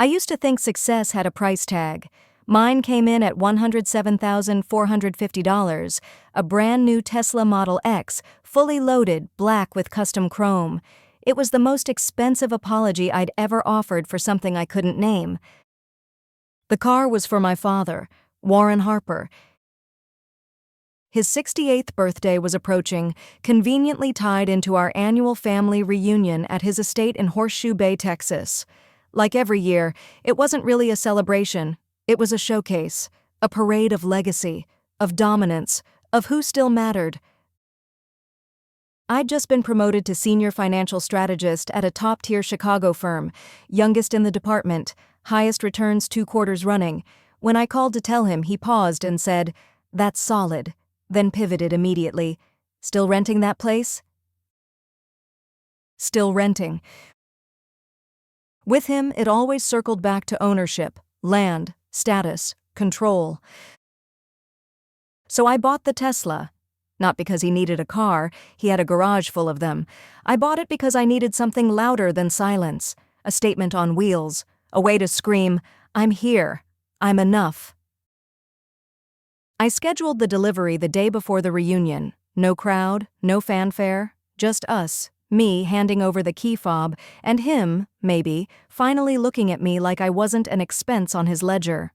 I used to think success had a price tag. Mine came in at $107,450, a brand new Tesla Model X, fully loaded, black with custom chrome. It was the most expensive apology I'd ever offered for something I couldn't name. The car was for my father, Warren Harper. His 68th birthday was approaching, conveniently tied into our annual family reunion at his estate in Horseshoe Bay, Texas. Like every year, it wasn't really a celebration. It was a showcase, a parade of legacy, of dominance, of who still mattered. I'd just been promoted to senior financial strategist at a top-tier Chicago firm, youngest in the department, highest returns 2 quarters running. When I called to tell him, he paused and said, "That's solid," then pivoted immediately. "Still renting that place?" Still renting. With him, it always circled back to ownership, land, status, control. So I bought the Tesla. Not because he needed a car, he had a garage full of them. I bought it because I needed something louder than silence, a statement on wheels, a way to scream, "I'm here, I'm enough." I scheduled the delivery the day before the reunion. No crowd, no fanfare, just us, me handing over the key fob, and him, maybe, finally looking at me like I wasn't an expense on his ledger.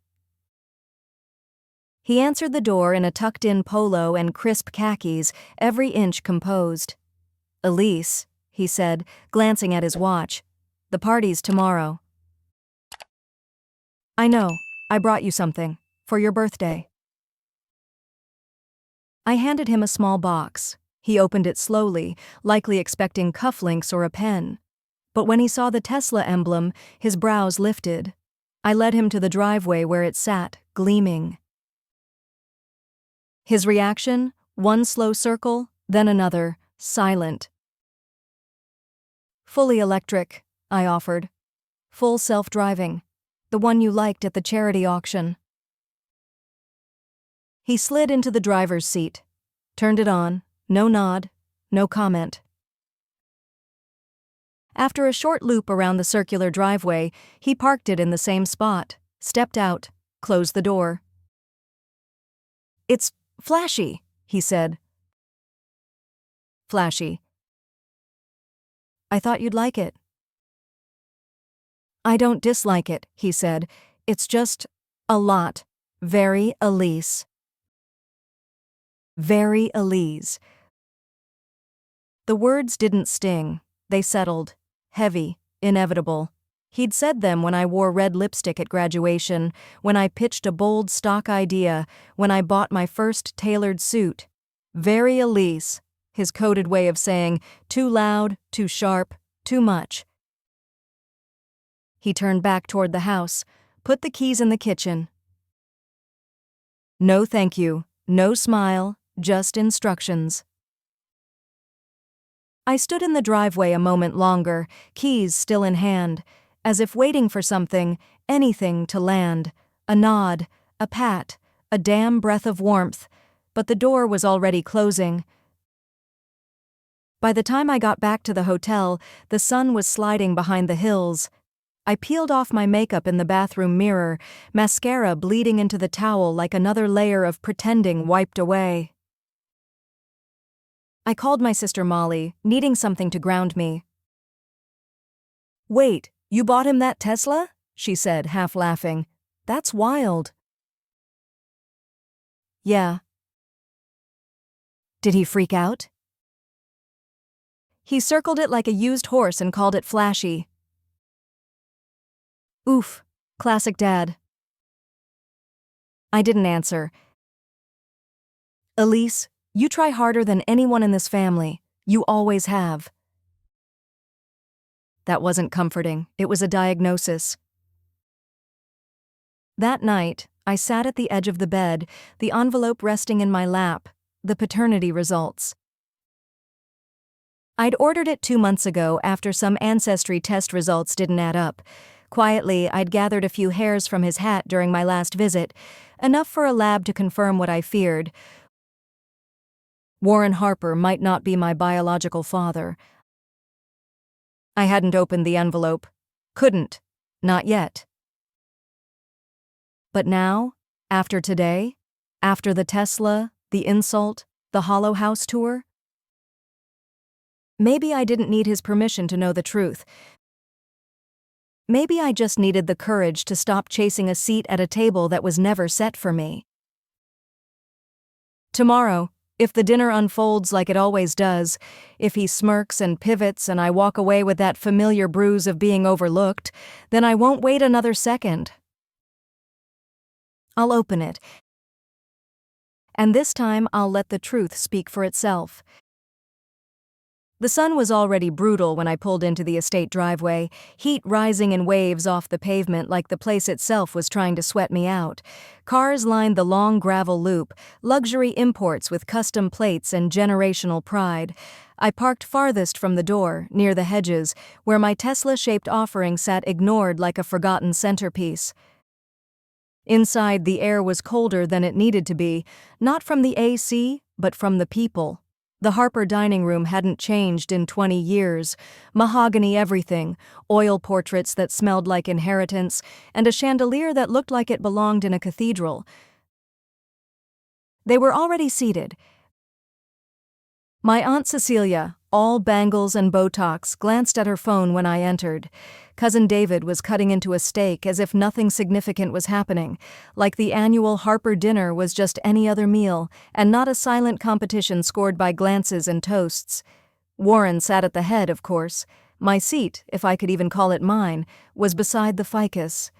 He answered the door in a tucked-in polo and crisp khakis, every inch composed. "Elise," he said, glancing at his watch. "The party's tomorrow." "I know. I brought you something. For your birthday." I handed him a small box. He opened it slowly, likely expecting cufflinks or a pen. But when he saw the Tesla emblem, his brows lifted. I led him to the driveway where it sat, gleaming. His reaction, one slow circle, then another, silent. "Fully electric," I offered. "Full self-driving. The one you liked at the charity auction." He slid into the driver's seat, turned it on, no nod, no comment. After a short loop around the circular driveway, he parked it in the same spot, stepped out, closed the door. "It's flashy," he said. "Flashy. I thought you'd like it." "I don't dislike it," he said. "It's just a lot. Very Elise." Very Elise. The words didn't sting. They settled. Heavy, inevitable. He'd said them when I wore red lipstick at graduation, when I pitched a bold stock idea, when I bought my first tailored suit. Very Elise, his coded way of saying, too loud, too sharp, too much. He turned back toward the house, put the keys in the kitchen. "No thank you, no smile, just instructions." I stood in the driveway a moment longer, keys still in hand, as if waiting for something, anything to land. A nod, a pat, a damn breath of warmth, but the door was already closing. By the time I got back to the hotel, the sun was sliding behind the hills. I peeled off my makeup in the bathroom mirror, mascara bleeding into the towel like another layer of pretending wiped away. I called my sister Molly, needing something to ground me. "Wait, you bought him that Tesla?" she said, half laughing. "That's wild." "Yeah." "Did he freak out?" "He circled it like a used horse and called it flashy." "Oof, classic dad." I didn't answer. "Elise, you try harder than anyone in this family. You always have." That wasn't comforting. It was a diagnosis. That night, I sat at the edge of the bed, the envelope resting in my lap, the paternity results. I'd ordered it 2 months ago after some ancestry test results didn't add up. Quietly, I'd gathered a few hairs from his hat during my last visit, enough for a lab to confirm what I feared. Warren Harper might not be my biological father. I hadn't opened the envelope. Couldn't. Not yet. But now, after today, after the Tesla, the insult, the Hollow House tour, maybe I didn't need his permission to know the truth. Maybe I just needed the courage to stop chasing a seat at a table that was never set for me. Tomorrow, if the dinner unfolds like it always does, if he smirks and pivots and I walk away with that familiar bruise of being overlooked, then I won't wait another second. I'll open it. And this time I'll let the truth speak for itself. The sun was already brutal when I pulled into the estate driveway, heat rising in waves off the pavement like the place itself was trying to sweat me out. Cars lined the long gravel loop, luxury imports with custom plates and generational pride. I parked farthest from the door, near the hedges, where my Tesla-shaped offering sat ignored like a forgotten centerpiece. Inside, the air was colder than it needed to be, not from the AC, but from the people. The Harper dining room hadn't changed in 20 years. Mahogany everything, oil portraits that smelled like inheritance, and a chandelier that looked like it belonged in a cathedral. They were already seated. My Aunt Cecilia, all bangles and Botox, glanced at her phone when I entered. Cousin David was cutting into a steak as if nothing significant was happening, like the annual Harper dinner was just any other meal, and not a silent competition scored by glances and toasts. Warren sat at the head, of course. My seat, if I could even call it mine, was beside the ficus.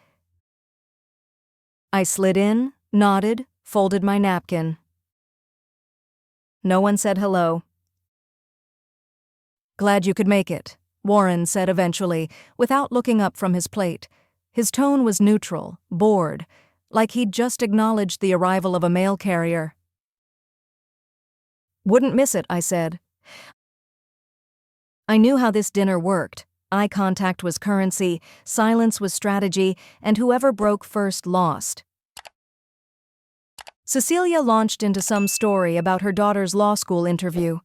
I slid in, nodded, folded my napkin. No one said hello. "Glad you could make it," Warren said eventually, without looking up from his plate. His tone was neutral, bored, like he'd just acknowledged the arrival of a mail carrier. "Wouldn't miss it," I said. I knew how this dinner worked. Eye contact was currency, silence was strategy, and whoever broke first lost. Cecilia launched into some story about her daughter's law school interview.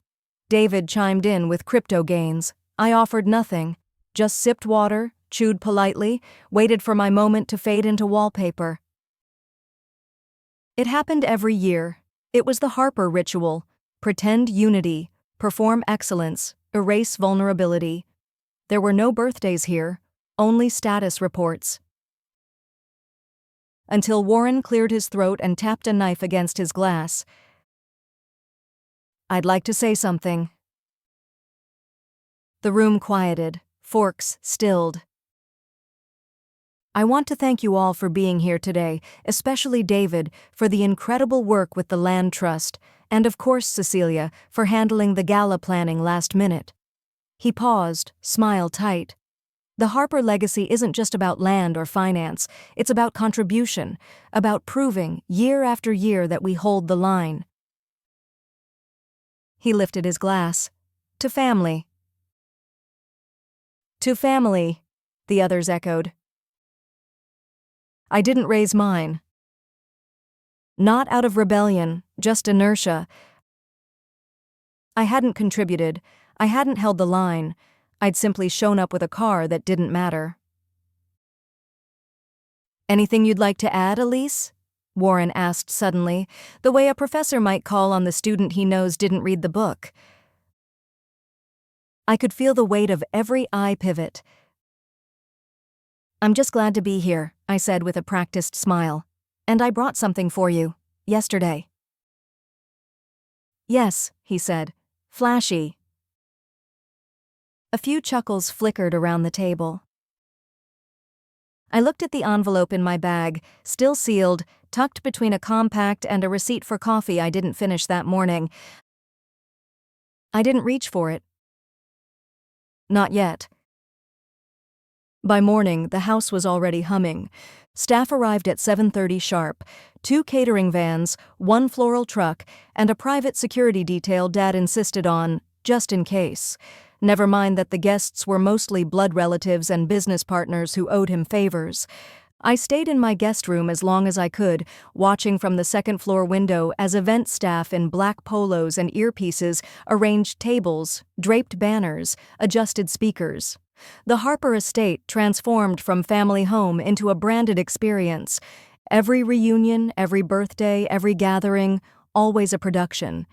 David chimed in with crypto gains. I offered nothing, just sipped water, chewed politely, waited for my moment to fade into wallpaper. It happened every year. It was the Harper ritual. Pretend unity, perform excellence, erase vulnerability. There were no birthdays here, only status reports. Until Warren cleared his throat and tapped a knife against his glass. "I'd like to say something." The room quieted, forks stilled. "I want to thank you all for being here today, especially David, for the incredible work with the land trust, and of course Cecilia, for handling the gala planning last minute." He paused, smile tight. The Harper legacy isn't just about land or finance, it's about contribution, about proving, year after year, that we hold the line. He lifted his glass. "To family." "To family," the others echoed. I didn't raise mine. Not out of rebellion, just inertia. I hadn't contributed, I hadn't held the line, I'd simply shown up with a car that didn't matter. "Anything you'd like to add, Elise?" Warren asked suddenly, the way a professor might call on the student he knows didn't read the book. I could feel the weight of every eye pivot. "I'm just glad to be here," I said with a practiced smile. "And I brought something for you, yesterday." "Yes," he said. "Flashy." A few chuckles flickered around the table. I looked at the envelope in my bag, still sealed, tucked between a compact and a receipt for coffee I didn't finish that morning. I didn't reach for it. Not yet. By morning, the house was already humming. Staff arrived at 7:30 sharp, 2 catering vans, 1 floral truck, and a private security detail Dad insisted on, just in case. Never mind that the guests were mostly blood relatives and business partners who owed him favors. I stayed in my guest room as long as I could, watching from the second-floor window as event staff in black polos and earpieces arranged tables, draped banners, adjusted speakers. The Harper estate transformed from family home into a branded experience. Every reunion, every birthday, every gathering, always a production.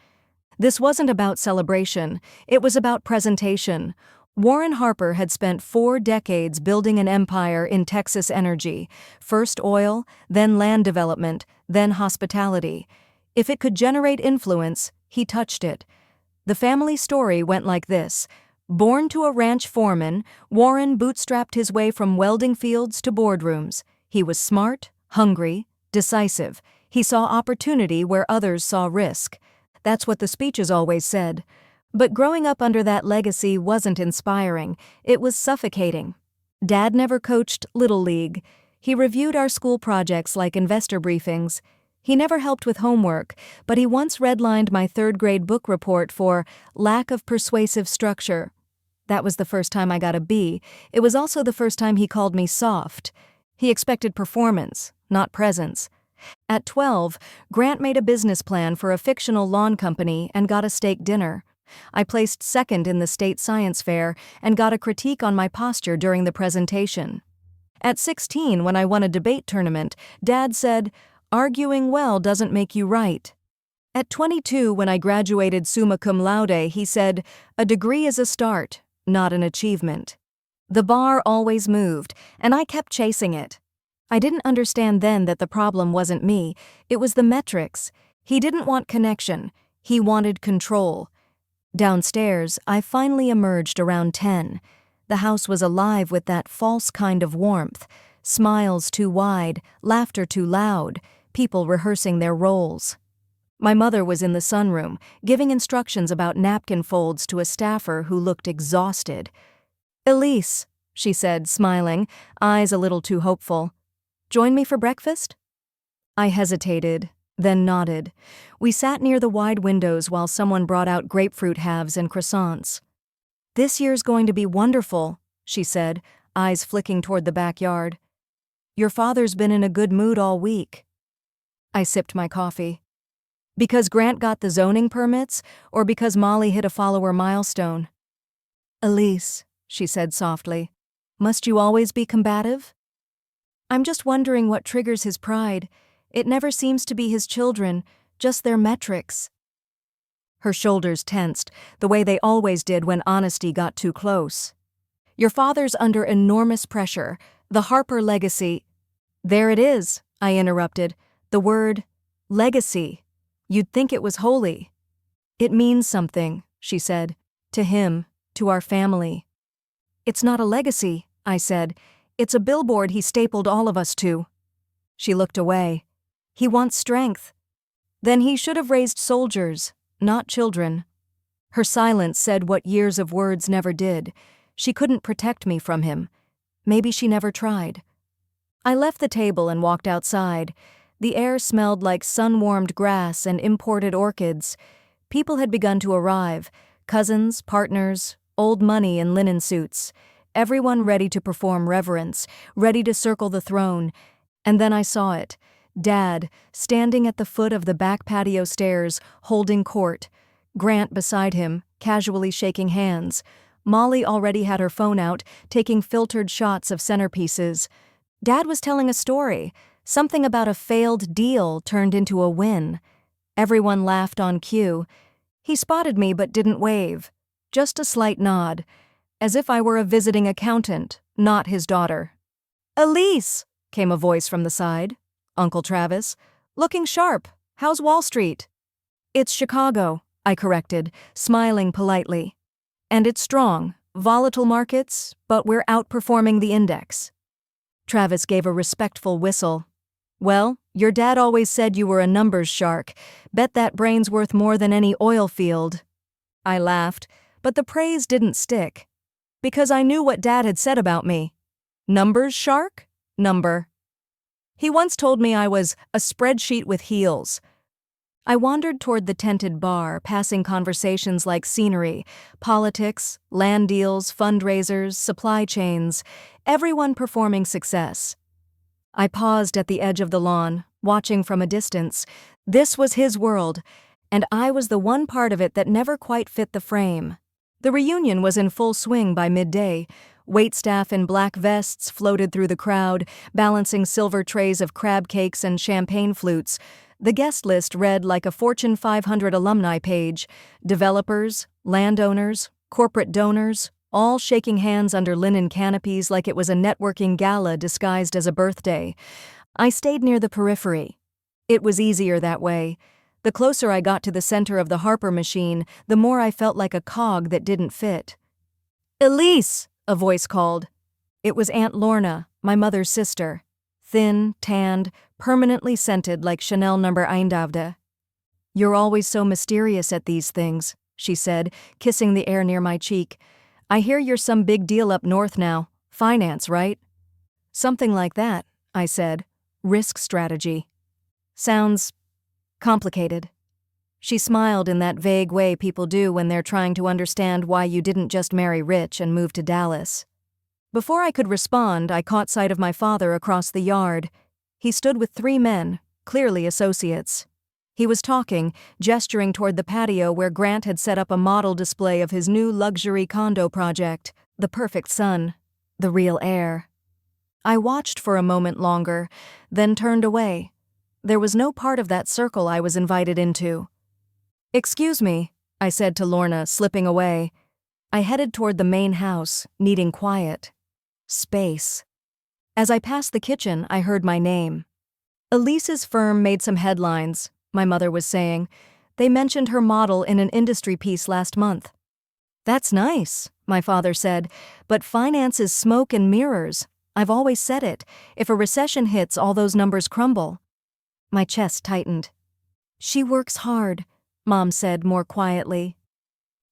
This wasn't about celebration, it was about presentation. Warren Harper had spent 4 decades building an empire in Texas energy, first oil, then land development, then hospitality. If it could generate influence, he touched it. The family story went like this. Born to a ranch foreman, Warren bootstrapped his way from welding fields to boardrooms. He was smart, hungry, decisive. He saw opportunity where others saw risk. That's what the speeches always said. But growing up under that legacy wasn't inspiring. It was suffocating. Dad never coached Little League. He reviewed our school projects like investor briefings. He never helped with homework, but he once redlined my 3rd-grade book report for lack of persuasive structure. That was the first time I got a B. It was also the first time he called me soft. He expected performance, not presence. At 12, Grant made a business plan for a fictional lawn company and got a steak dinner. I placed 2nd in the state science fair and got a critique on my posture during the presentation. At 16, when I won a debate tournament, Dad said, "Arguing well doesn't make you right." At 22, when I graduated summa cum laude, he said, "A degree is a start, not an achievement." The bar always moved, and I kept chasing it. I didn't understand then that the problem wasn't me, it was the metrics. He didn't want connection, he wanted control. Downstairs, I finally emerged around 10. The house was alive with that false kind of warmth. Smiles too wide, laughter too loud, people rehearsing their roles. My mother was in the sunroom, giving instructions about napkin folds to a staffer who looked exhausted. "Elise," she said, smiling, eyes a little too hopeful. "Join me for breakfast?" I hesitated, then nodded. We sat near the wide windows while someone brought out grapefruit halves and croissants. "This year's going to be wonderful," she said, eyes flicking toward the backyard. "Your father's been in a good mood all week." I sipped my coffee. Because Grant got the zoning permits, or because Molly hit a follower milestone? "Elise," she said softly, "must you always be combative?" "I'm just wondering what triggers his pride. It never seems to be his children, just their metrics." Her shoulders tensed, the way they always did when honesty got too close. "Your father's under enormous pressure. The Harper legacy—" "There it is," I interrupted. "The word legacy. You'd think it was holy." "It means something," she said. "To him, to our family." "It's not a legacy," I said. "It's a billboard he stapled all of us to." She looked away. "He wants strength." "Then he should have raised soldiers, not children." Her silence said what years of words never did. She couldn't protect me from him. Maybe she never tried. I left the table and walked outside. The air smelled like sun-warmed grass and imported orchids. People had begun to arrive, cousins, partners, old money in linen suits. Everyone ready to perform reverence, ready to circle the throne. And then I saw it. Dad, standing at the foot of the back patio stairs, holding court. Grant beside him, casually shaking hands. Molly already had her phone out, taking filtered shots of centerpieces. Dad was telling a story, something about a failed deal turned into a win. Everyone laughed on cue. He spotted me but didn't wave. Just a slight nod, as if I were a visiting accountant, not his daughter. "Elise!" came a voice from the side. "Uncle Travis. Looking sharp. How's Wall Street?" "It's Chicago," I corrected, smiling politely. "And it's strong. Volatile markets, but we're outperforming the index." Travis gave a respectful whistle. "Well, your dad always said you were a numbers shark. Bet that brain's worth more than any oil field." I laughed, but the praise didn't stick. Because I knew what Dad had said about me. Numbers shark? Number. He once told me I was a spreadsheet with heels. I wandered toward the tented bar, passing conversations like scenery, politics, land deals, fundraisers, supply chains, everyone performing success. I paused at the edge of the lawn, watching from a distance. This was his world, and I was the one part of it that never quite fit the frame. The reunion was in full swing by midday. Waitstaff in black vests floated through the crowd, balancing silver trays of crab cakes and champagne flutes. The guest list read like a Fortune 500 alumni page. Developers, landowners, corporate donors, all shaking hands under linen canopies like it was a networking gala disguised as a birthday. I stayed near the periphery. It was easier that way. The closer I got to the center of the Harper machine, the more I felt like a cog that didn't fit. "Elise!" a voice called. It was Aunt Lorna, my mother's sister. Thin, tanned, permanently scented like Chanel No. 1. "You're always so mysterious at these things," she said, kissing the air near my cheek. "I hear you're some big deal up north now. Finance, right?" "Something like that," I said. "Risk strategy." "Sounds complicated." She smiled in that vague way people do when they're trying to understand why you didn't just marry rich and move to Dallas. Before I could respond, I caught sight of my father across the yard. He stood with 3 men, clearly associates. He was talking, gesturing toward the patio where Grant had set up a model display of his new luxury condo project, the perfect son, the real heir. I watched for a moment longer, then turned away. There was no part of that circle I was invited into. "Excuse me," I said to Lorna, slipping away. I headed toward the main house, needing quiet. Space. As I passed the kitchen, I heard my name. "Elise's firm made some headlines," my mother was saying. "They mentioned her model in an industry piece last month." "That's nice," my father said, "but finance is smoke and mirrors. I've always said it. If a recession hits, all those numbers crumble." My chest tightened. "She works hard," Mom said more quietly.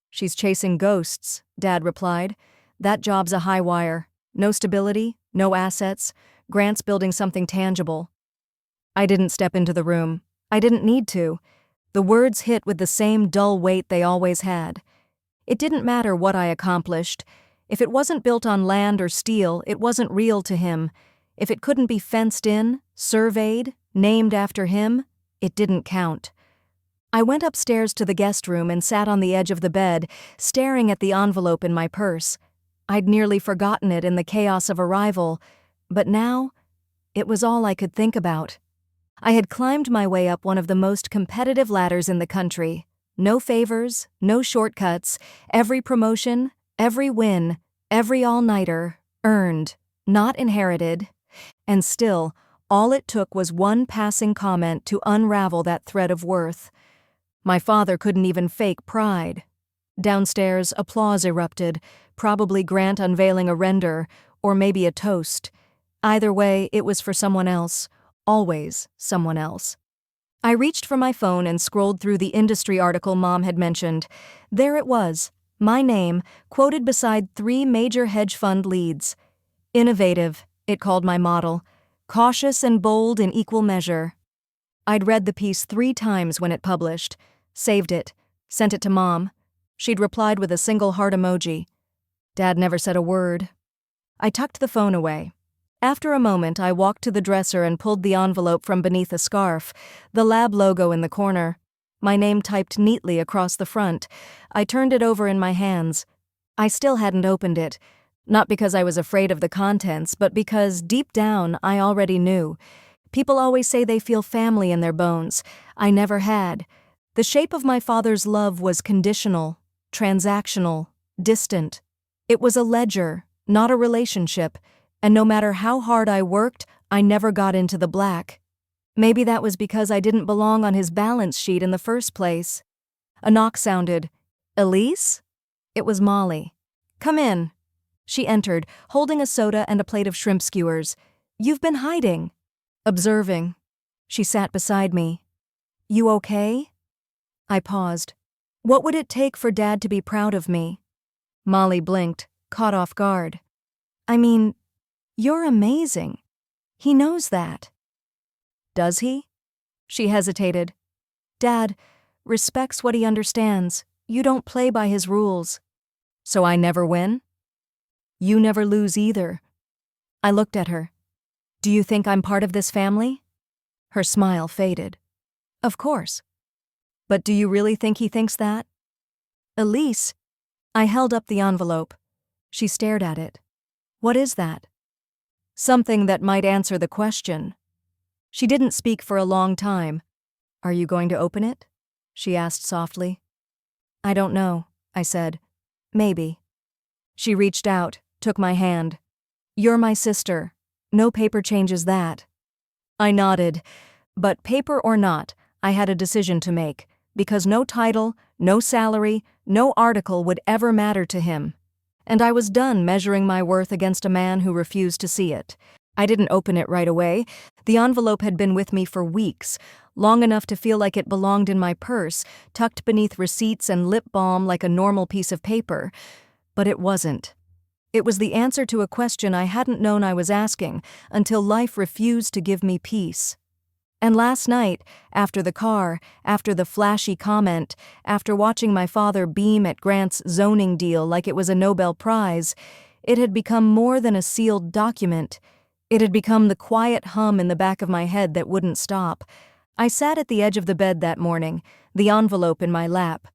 "She's chasing ghosts," Dad replied. "That job's a high wire. No stability, no assets. Grant's building something tangible." I didn't step into the room. I didn't need to. The words hit with the same dull weight they always had. It didn't matter what I accomplished. If it wasn't built on land or steel, it wasn't real to him. If it couldn't be fenced in, surveyed, named after him, it didn't count. I went upstairs to the guest room and sat on the edge of the bed, staring at the envelope in my purse. I'd nearly forgotten it in the chaos of arrival, but now, it was all I could think about. I had climbed my way up one of the most competitive ladders in the country. No favors, no shortcuts, every promotion, every win, every all-nighter, earned, not inherited. And still, all it took was one passing comment to unravel that thread of worth. My father couldn't even fake pride. Downstairs, applause erupted, probably Grant unveiling a render, or maybe a toast. Either way, it was for someone else, always someone else. I reached for my phone and scrolled through the industry article Mom had mentioned. There it was, my name, quoted beside 3 major hedge fund leads. Innovative, it called my model. Cautious and bold in equal measure. I'd read the piece 3 times when it published, saved it, sent it to Mom. She'd replied with a single heart emoji. Dad never said a word. I tucked the phone away. After a moment, I walked to the dresser and pulled the envelope from beneath a scarf, the lab logo in the corner. My name typed neatly across the front. I turned it over in my hands. I still hadn't opened it, not because I was afraid of the contents, but because, deep down, I already knew. People always say they feel family in their bones. I never had. The shape of my father's love was conditional, transactional, distant. It was a ledger, not a relationship, and no matter how hard I worked, I never got into the black. Maybe that was because I didn't belong on his balance sheet in the first place. A knock sounded. "Elise?" It was Molly. "Come in." She entered, holding a soda and a plate of shrimp skewers. "You've been hiding." "Observing." She sat beside me. "You okay?" I paused. What would it take for Dad to be proud of me? Molly blinked, caught off guard. "I mean, you're amazing. He knows that." "Does he?" She hesitated. "Dad respects what he understands. You don't play by his rules." "So I never win?" "You never lose either." I looked at her. "Do you think I'm part of this family?" Her smile faded. "Of course." "But do you really think he thinks that?" "Elise." I held up the envelope. She stared at it. What is that? Something that might answer the question. She didn't speak for a long time. Are you going to open it? She asked softly. I don't know, I said. Maybe. She reached out, took my hand. You're my sister. No paper changes that. I nodded. But paper or not, I had a decision to make, because no title, no salary, no article would ever matter to him. And I was done measuring my worth against a man who refused to see it. I didn't open it right away. The envelope had been with me for weeks, long enough to feel like it belonged in my purse, tucked beneath receipts and lip balm like a normal piece of paper. But it wasn't. It was the answer to a question I hadn't known I was asking until life refused to give me peace. And last night, after the car, after the flashy comment, after watching my father beam at Grant's zoning deal like it was a Nobel Prize, it had become more than a sealed document. It had become the quiet hum in the back of my head that wouldn't stop. I sat at the edge of the bed that morning, the envelope in my lap.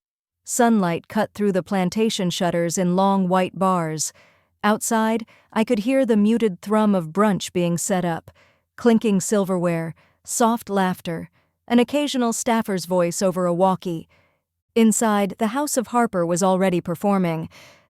Sunlight cut through the plantation shutters in long white bars. Outside, I could hear the muted thrum of brunch being set up, clinking silverware, soft laughter, an occasional staffer's voice over a walkie. Inside, the House of Harper was already performing.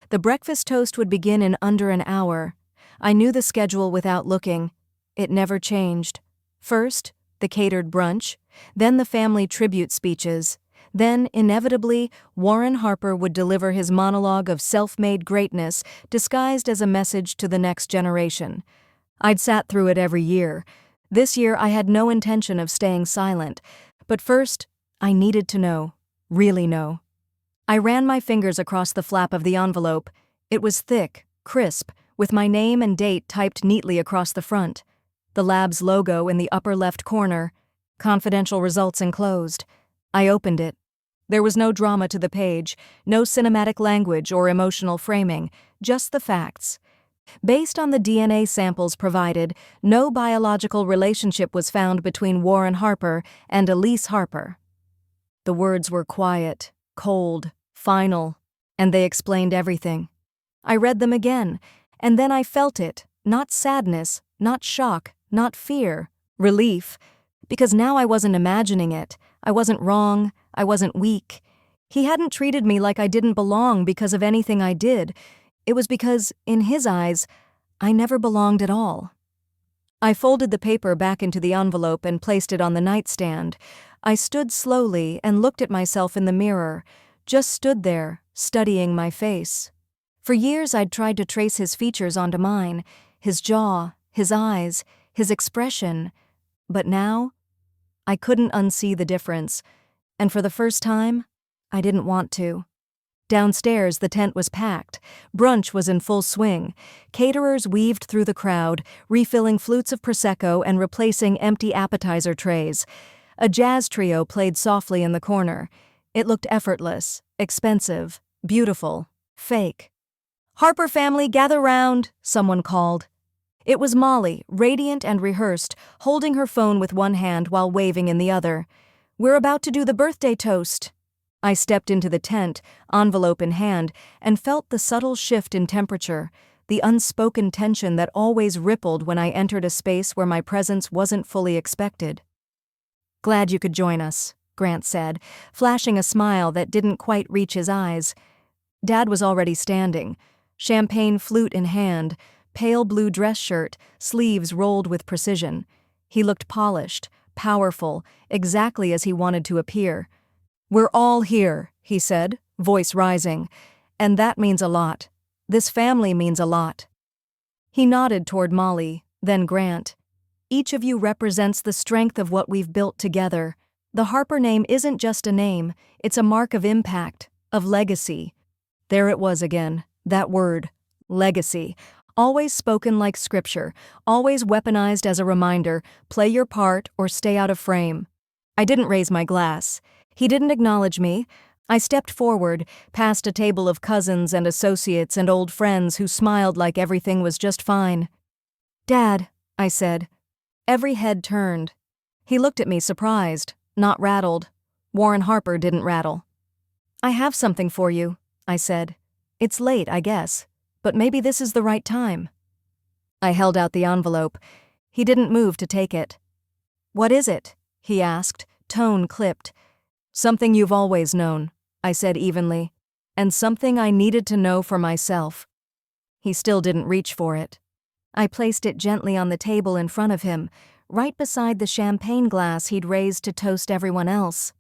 The breakfast toast would begin in under an hour. I knew the schedule without looking. It never changed. First, the catered brunch, then the family tribute speeches. Then, inevitably, Warren Harper would deliver his monologue of self-made greatness disguised as a message to the next generation. I'd sat through it every year. This year I had no intention of staying silent. But first, I needed to know, really know. I ran my fingers across the flap of the envelope. It was thick, crisp, with my name and date typed neatly across the front. The lab's logo in the upper left corner. Confidential results enclosed. I opened it. There was no drama to the page, no cinematic language or emotional framing, just the facts. Based on the DNA samples provided, no biological relationship was found between Warren Harper and Elise Harper. The words were quiet, cold, final, and they explained everything. I read them again, and then I felt it, not sadness, not shock, not fear, relief, because now I wasn't imagining it. I wasn't wrong, I wasn't weak. He hadn't treated me like I didn't belong because of anything I did. It was because, in his eyes, I never belonged at all. I folded the paper back into the envelope and placed it on the nightstand. I stood slowly and looked at myself in the mirror, just stood there, studying my face. For years I'd tried to trace his features onto mine, his jaw, his eyes, his expression. But now, I couldn't unsee the difference, and for the first time, I didn't want to. Downstairs, the tent was packed. Brunch was in full swing. Caterers weaved through the crowd, refilling flutes of Prosecco and replacing empty appetizer trays. A jazz trio played softly in the corner. It looked effortless, expensive, beautiful, fake. "Harper family, gather round," someone called. It was Molly, radiant and rehearsed, holding her phone with one hand while waving in the other. "We're about to do the birthday toast." I stepped into the tent, envelope in hand, and felt the subtle shift in temperature, the unspoken tension that always rippled when I entered a space where my presence wasn't fully expected. "Glad you could join us," Grant said, flashing a smile that didn't quite reach his eyes. Dad was already standing, champagne flute in hand, pale blue dress shirt, sleeves rolled with precision. He looked polished, powerful, exactly as he wanted to appear. "We're all here," he said, voice rising. "And that means a lot. This family means a lot." He nodded toward Molly, then Grant. "Each of you represents the strength of what we've built together. The Harper name isn't just a name, it's a mark of impact, of legacy." There it was again, that word, legacy. Always spoken like scripture, always weaponized as a reminder, play your part or stay out of frame. I didn't raise my glass. He didn't acknowledge me. I stepped forward, past a table of cousins and associates and old friends who smiled like everything was just fine. "Dad," I said. Every head turned. He looked at me surprised, not rattled. Warren Harper didn't rattle. "I have something for you," I said. "It's late, I guess, but maybe this is the right time." I held out the envelope. He didn't move to take it. "What is it?" he asked, tone clipped. "Something you've always known," I said evenly, "and something I needed to know for myself." He still didn't reach for it. I placed it gently on the table in front of him, right beside the champagne glass he'd raised to toast everyone else.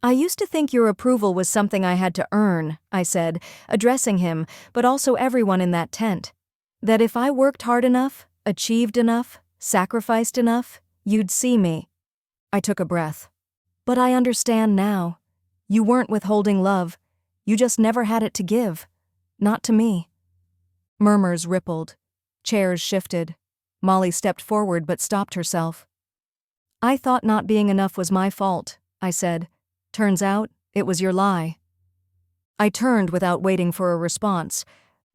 "I used to think your approval was something I had to earn," I said, addressing him, but also everyone in that tent. "That if I worked hard enough, achieved enough, sacrificed enough, you'd see me." I took a breath. "But I understand now. You weren't withholding love. You just never had it to give. Not to me." Murmurs rippled. Chairs shifted. Molly stepped forward but stopped herself. "I thought not being enough was my fault," I said. "Turns out, it was your lie." I turned without waiting for a response.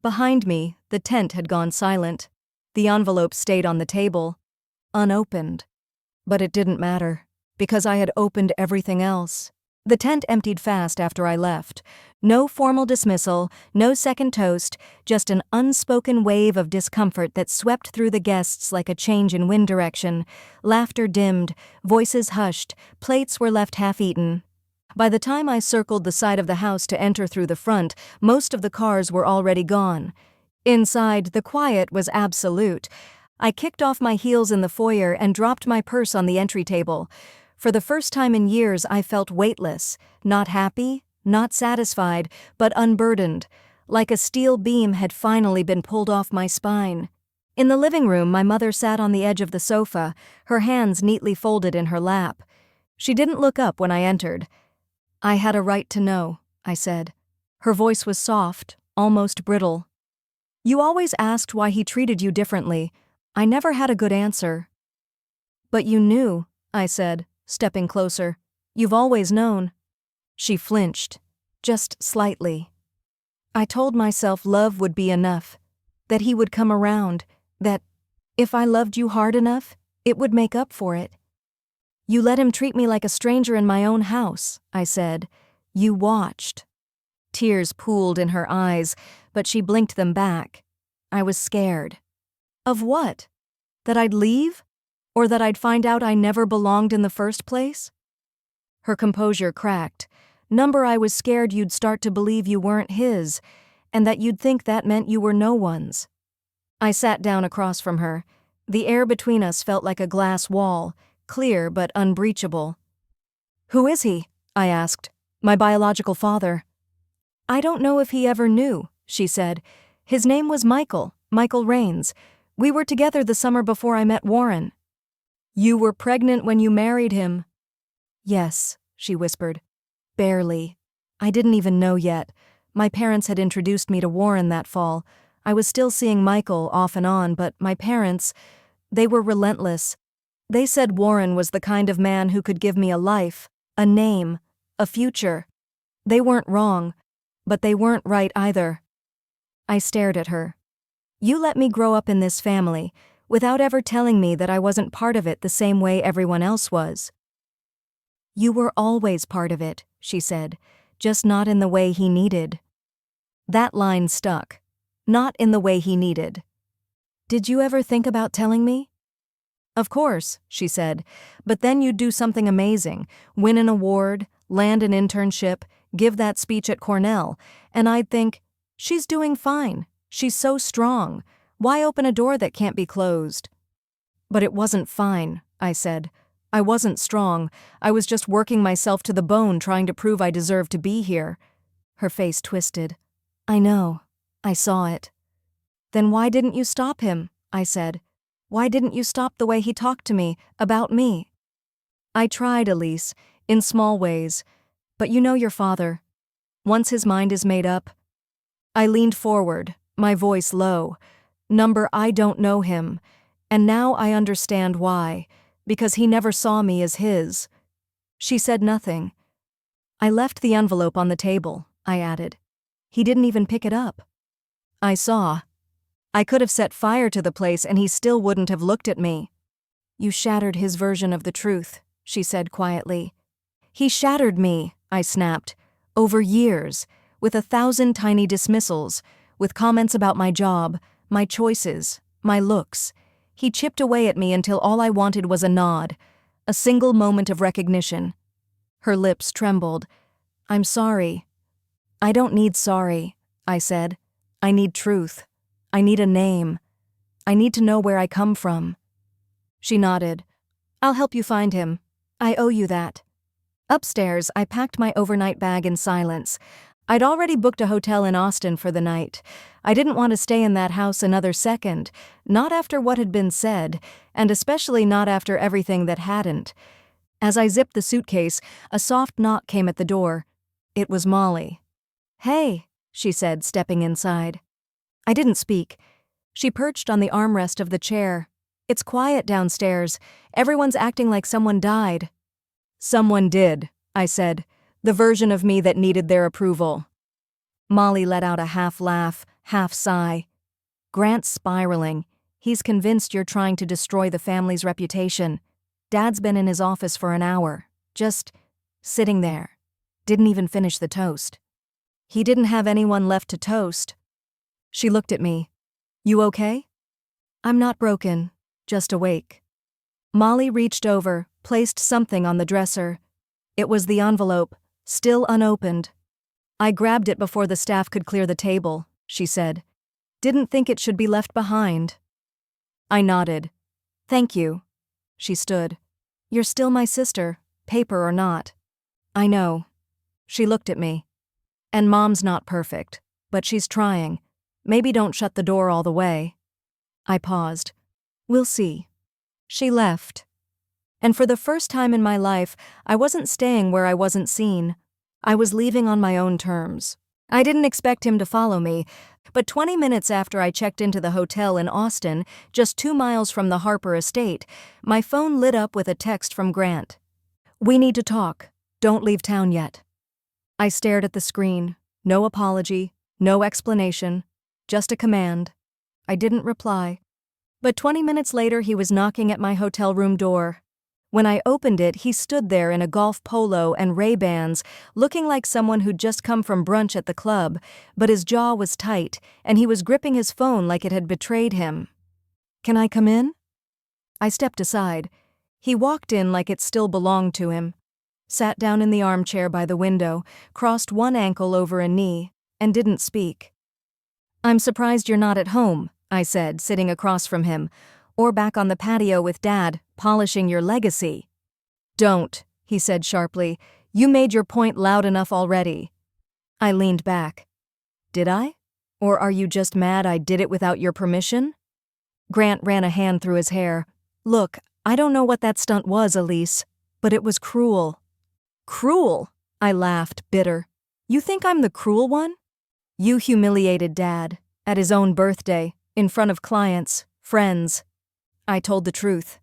Behind me, the tent had gone silent. The envelope stayed on the table, unopened. But it didn't matter, because I had opened everything else. The tent emptied fast after I left. No formal dismissal, no second toast, just an unspoken wave of discomfort that swept through the guests like a change in wind direction. Laughter dimmed, voices hushed, plates were left half-eaten. By the time I circled the side of the house to enter through the front, most of the cars were already gone. Inside, the quiet was absolute. I kicked off my heels in the foyer and dropped my purse on the entry table. For the first time in years, I felt weightless, not happy, not satisfied, but unburdened, like a steel beam had finally been pulled off my spine. In the living room, my mother sat on the edge of the sofa, her hands neatly folded in her lap. She didn't look up when I entered. "I had a right to know," I said. Her voice was soft, almost brittle. "You always asked why he treated you differently. I never had a good answer." "But you knew," I said, stepping closer. "You've always known." She flinched, just slightly. "I told myself love would be enough, that he would come around, that, if I loved you hard enough, it would make up for it." "You let him treat me like a stranger in my own house," I said. "You watched." Tears pooled in her eyes, but she blinked them back. I was scared. Of what? That I'd leave? Or that I'd find out I never belonged in the first place? Her composure cracked. "Number, I was scared you'd start to believe you weren't his, and that you'd think that meant you were no one's." I sat down across from her. The air between us felt like a glass wall, clear but unbreachable. "Who is he?" I asked. "My biological father." "I don't know if he ever knew," she said. "His name was Michael Raines. We were together the summer before I met Warren." "You were pregnant when you married him." "Yes," she whispered. "Barely. I didn't even know yet. My parents had introduced me to Warren that fall. I was still seeing Michael off and on, but my parents, they were relentless. They said Warren was the kind of man who could give me a life, a name, a future. They weren't wrong, but they weren't right either." I stared at her. "You let me grow up in this family, without ever telling me that I wasn't part of it the same way everyone else was." "You were always part of it," she said, "just not in the way he needed." That line stuck. Not in the way he needed. "Did you ever think about telling me?" "Of course," she said, "but then you'd do something amazing, win an award, land an internship, give that speech at Cornell, and I'd think, she's doing fine, she's so strong, why open a door that can't be closed?" "But it wasn't fine," I said. "I wasn't strong, I was just working myself to the bone trying to prove I deserved to be here." Her face twisted. "I know, I saw it." "Then why didn't you stop him?" I said. "Why didn't you stop the way he talked to me, about me?" "I tried, Elise, in small ways, but you know your father. Once his mind is made up." I leaned forward, my voice low. "Number, I don't know him, and now I understand why, because he never saw me as his." She said nothing. "I left the envelope on the table," I added. "He didn't even pick it up." I saw. I could have set fire to the place and he still wouldn't have looked at me. "You shattered his version of the truth," she said quietly. "He shattered me," I snapped, "over years, with 1,000 tiny dismissals, with comments about my job, my choices, my looks. He chipped away at me until all I wanted was a nod, a single moment of recognition. Her lips trembled. "I'm sorry." "I don't need sorry," I said. "I need truth. I need a name. I need to know where I come from." She nodded. "I'll help you find him. I owe you that." Upstairs, I packed my overnight bag in silence. I'd already booked a hotel in Austin for the night. I didn't want to stay in that house another second, not after what had been said, and especially not after everything that hadn't. As I zipped the suitcase, a soft knock came at the door. It was Molly. "Hey," she said, stepping inside. I didn't speak. She perched on the armrest of the chair. "It's quiet downstairs. Everyone's acting like someone died." "Someone did," I said, the version of me that needed their approval. Molly let out a half laugh, half sigh. "Grant's spiraling. He's convinced you're trying to destroy the family's reputation. Dad's been in his office for an hour, just sitting there. Didn't even finish the toast. He didn't have anyone left to toast." She looked at me. "You okay?" "I'm not broken, just awake." Molly reached over, placed something on the dresser. It was the envelope, still unopened. "I grabbed it before the staff could clear the table," she said. "Didn't think it should be left behind." I nodded. "Thank you." She stood. "You're still my sister, paper or not." "I know." She looked at me. "And Mom's not perfect, but she's trying. Maybe don't shut the door all the way." I paused. "We'll see." She left. And for the first time in my life, I wasn't staying where I wasn't seen. I was leaving on my own terms. I didn't expect him to follow me, but 20 minutes after I checked into the hotel in Austin, just 2 miles from the Harper estate, my phone lit up with a text from Grant. "We need to talk. Don't leave town yet." I stared at the screen. No apology, no explanation, just a command. I didn't reply. But 20 minutes later, he was knocking at my hotel room door. When I opened it, he stood there in a golf polo and Ray-Bans, looking like someone who'd just come from brunch at the club, but his jaw was tight, and he was gripping his phone like it had betrayed him. "Can I come in?" I stepped aside. He walked in like it still belonged to him, sat down in the armchair by the window, crossed one ankle over a knee, and didn't speak. "I'm surprised you're not at home," I said, sitting across from him, "or back on the patio with Dad, polishing your legacy." "Don't," he said sharply. "You made your point loud enough already." I leaned back. "Did I? Or are you just mad I did it without your permission?" Grant ran a hand through his hair. "Look, I don't know what that stunt was, Elise, but it was cruel." "Cruel?" I laughed, bitter. "You think I'm the cruel one? You humiliated Dad, at his own birthday, in front of clients, friends." I told the truth.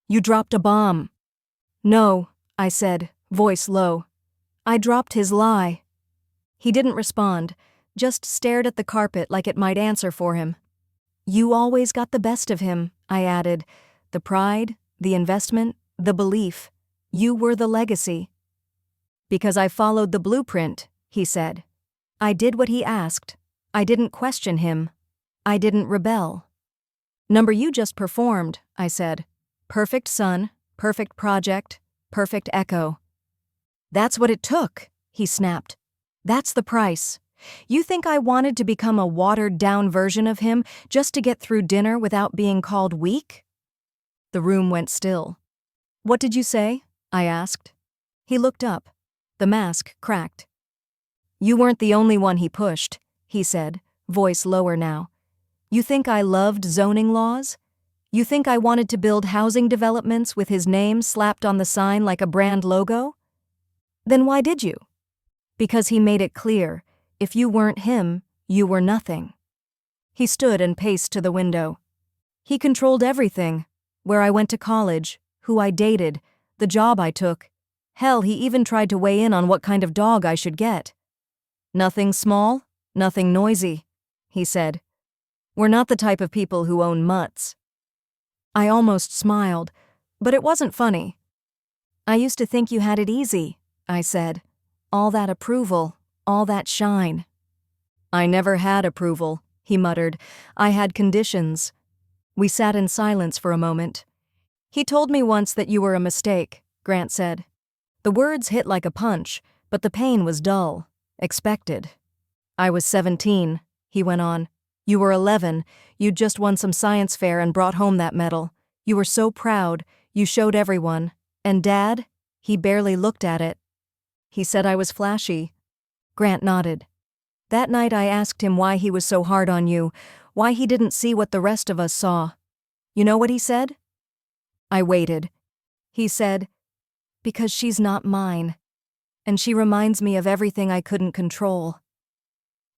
"You dropped a bomb." "No," I said, voice low. "I dropped his lie." He didn't respond, just stared at the carpet like it might answer for him. "You always got the best of him," I added. "The pride, the investment, the belief. You were the legacy." "Because I followed the blueprint," he said. "I did what he asked. I didn't question him. I didn't rebel." "Number you just performed," I said. "Perfect son, perfect project, perfect echo." "That's what it took," he snapped. "That's the price. You think I wanted to become a watered-down version of him just to get through dinner without being called weak?" The room went still. "What did you say?" I asked. He looked up. The mask cracked. "You weren't the only one he pushed," he said, voice lower now. "You think I loved zoning laws? You think I wanted to build housing developments with his name slapped on the sign like a brand logo? Then why did you?" "Because he made it clear, if you weren't him, you were nothing." He stood and paced to the window. "He controlled everything, where I went to college, who I dated, the job I took. Hell, he even tried to weigh in on what kind of dog I should get." "Nothing small, nothing noisy," he said. "We're not the type of people who own mutts." I almost smiled, but it wasn't funny. "I used to think you had it easy," I said. "All that approval, all that shine." "I never had approval," he muttered. "I had conditions. We sat in silence for a moment. "He told me once that you were a mistake," Grant said. The words hit like a punch, but the pain was dull, expected. "I was 17, he went on. "You were 11, you'd just won some science fair and brought home that medal. You were so proud, you showed everyone. And Dad? He barely looked at it. He said I was flashy." Grant nodded. "That night I asked him why he was so hard on you, why he didn't see what the rest of us saw. You know what he said?" I waited. He said, "Because she's not mine, and she reminds me of everything I couldn't control."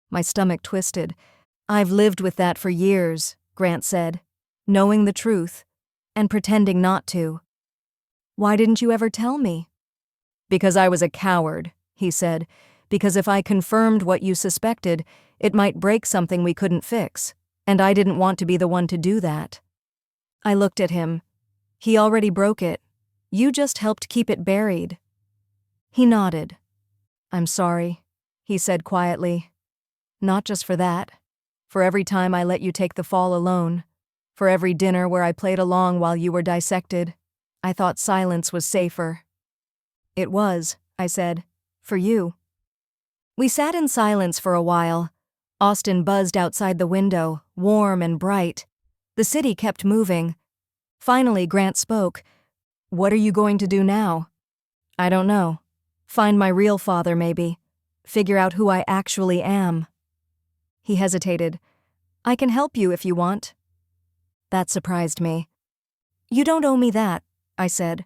My stomach twisted. "I've lived with that for years," Grant said, "knowing the truth, and pretending not to." "Why didn't you ever tell me?" "Because I was a coward," he said. "Because if I confirmed what you suspected, it might break something we couldn't fix, and I didn't want to be the one to do that." I looked at him. "He already broke it. You just helped keep it buried." He nodded. "I'm sorry," he said quietly. "Not just for that. For every time I let you take the fall alone. For every dinner where I played along while you were dissected. I thought silence was safer." "It was," I said. "For you." We sat in silence for a while. Austin buzzed outside the window, warm and bright. The city kept moving. Finally, Grant spoke. "What are you going to do now?" "I don't know. Find my real father, maybe. Figure out who I actually am." He hesitated. "I can help you if you want." That surprised me. "You don't owe me that," I said.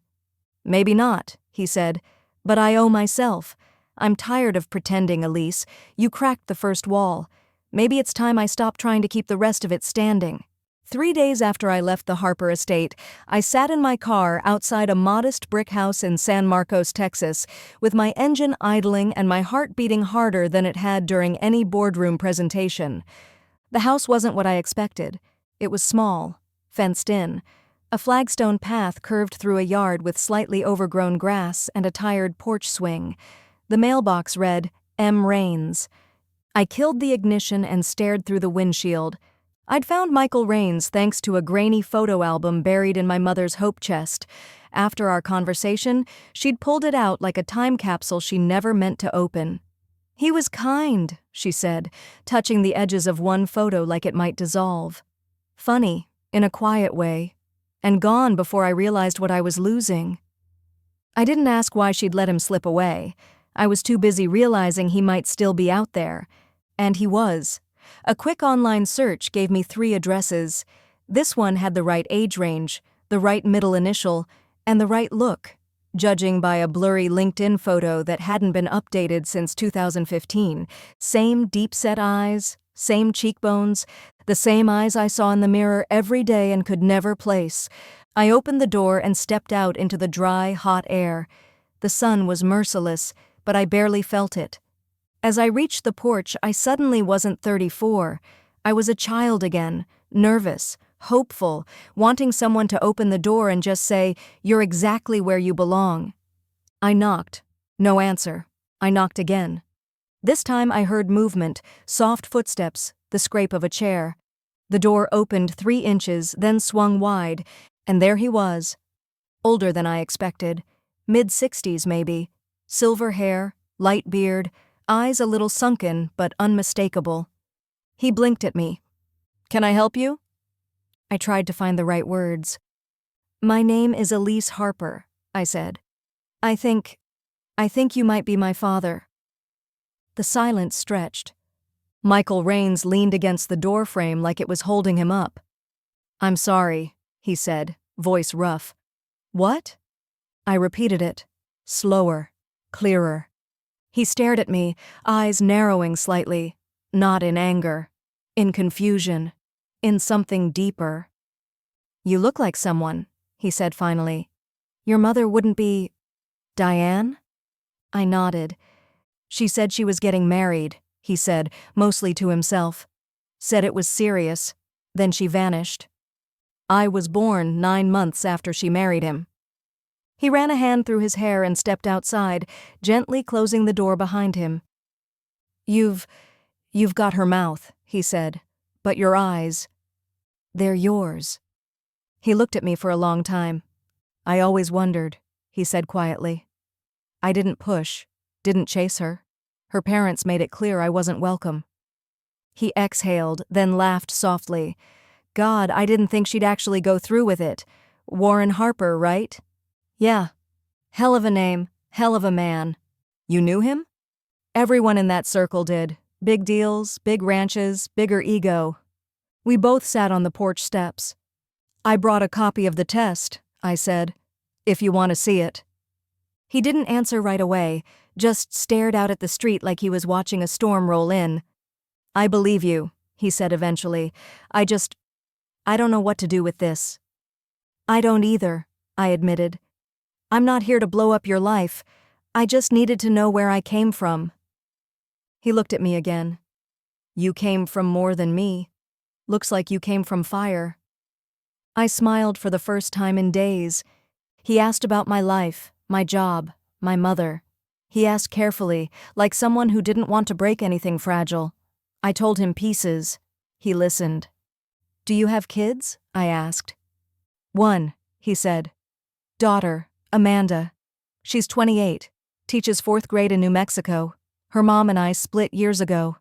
"Maybe not," he said, "but I owe myself. I'm tired of pretending, Elise. You cracked the first wall. Maybe it's time I stopped trying to keep the rest of it standing." 3 days after I left the Harper estate, I sat in my car outside a modest brick house in San Marcos, Texas, with my engine idling and my heart beating harder than it had during any boardroom presentation. The house wasn't what I expected. It was small, fenced in. A flagstone path curved through a yard with slightly overgrown grass and a tired porch swing. The mailbox read, "M. Raines." I killed the ignition and stared through the windshield. I'd found Michael Raines thanks to a grainy photo album buried in my mother's hope chest. After our conversation, she'd pulled it out like a time capsule she never meant to open. "He was kind," she said, touching the edges of one photo like it might dissolve. "Funny, in a quiet way. And gone before I realized what I was losing." I didn't ask why she'd let him slip away. I was too busy realizing he might still be out there. And he was. A quick online search gave me 3 addresses. This one had the right age range, the right middle initial, and the right look, judging by a blurry LinkedIn photo that hadn't been updated since 2015. Same deep-set eyes, same cheekbones, the same eyes I saw in the mirror every day and could never place. I opened the door and stepped out into the dry, hot air. The sun was merciless, but I barely felt it. As I reached the porch, I suddenly wasn't 34. I was a child again, nervous, hopeful, wanting someone to open the door and just say, "You're exactly where you belong." I knocked. No answer. I knocked again. This time I heard movement, soft footsteps, the scrape of a chair. The door opened 3 inches, then swung wide, and there he was. Older than I expected. Mid-60s maybe. Silver hair, light beard, eyes a little sunken but unmistakable. He blinked at me. "Can I help you?" I tried to find the right words. "My name is Elise Harper," I said. I think you might be my father." The silence stretched. Michael Raines leaned against the doorframe like it was holding him up. "I'm sorry," he said, voice rough. "What?" I repeated it, slower, clearer. He stared at me, eyes narrowing slightly, not in anger, in confusion, in something deeper. "You look like someone," he said finally. "Your mother wouldn't be... Diane?" I nodded. "She said she was getting married," he said, mostly to himself. "Said it was serious. Then she vanished. I was born 9 months after she married him." He ran a hand through his hair and stepped outside, gently closing the door behind him. You've got her mouth," he said, "but your eyes." They're yours." He looked at me for a long time. "I always wondered," he said quietly. "I didn't push, didn't chase her. Her parents made it clear I wasn't welcome." He exhaled, then laughed softly. "God, I didn't think she'd actually go through with it. Warren Harper, right?" "Yeah. Hell of a name, hell of a man." "You knew him?" "Everyone in that circle did. Big deals, big ranches, bigger ego." We both sat on the porch steps. "I brought a copy of the test," I said, "if you want to see it." He didn't answer right away, just stared out at the street like he was watching a storm roll in. "I believe you," he said eventually. I don't know what to do with this." "I don't either," I admitted. "I'm not here to blow up your life. I just needed to know where I came from." He looked at me again. "You came from more than me. Looks like you came from fire." I smiled for the first time in days. He asked about my life, my job, my mother. He asked carefully, like someone who didn't want to break anything fragile. I told him pieces. He listened. "Do you have kids?" I asked. "One," he said. "Daughter, Amanda. She's 28, teaches 4th grade in New Mexico. Her mom and I split years ago."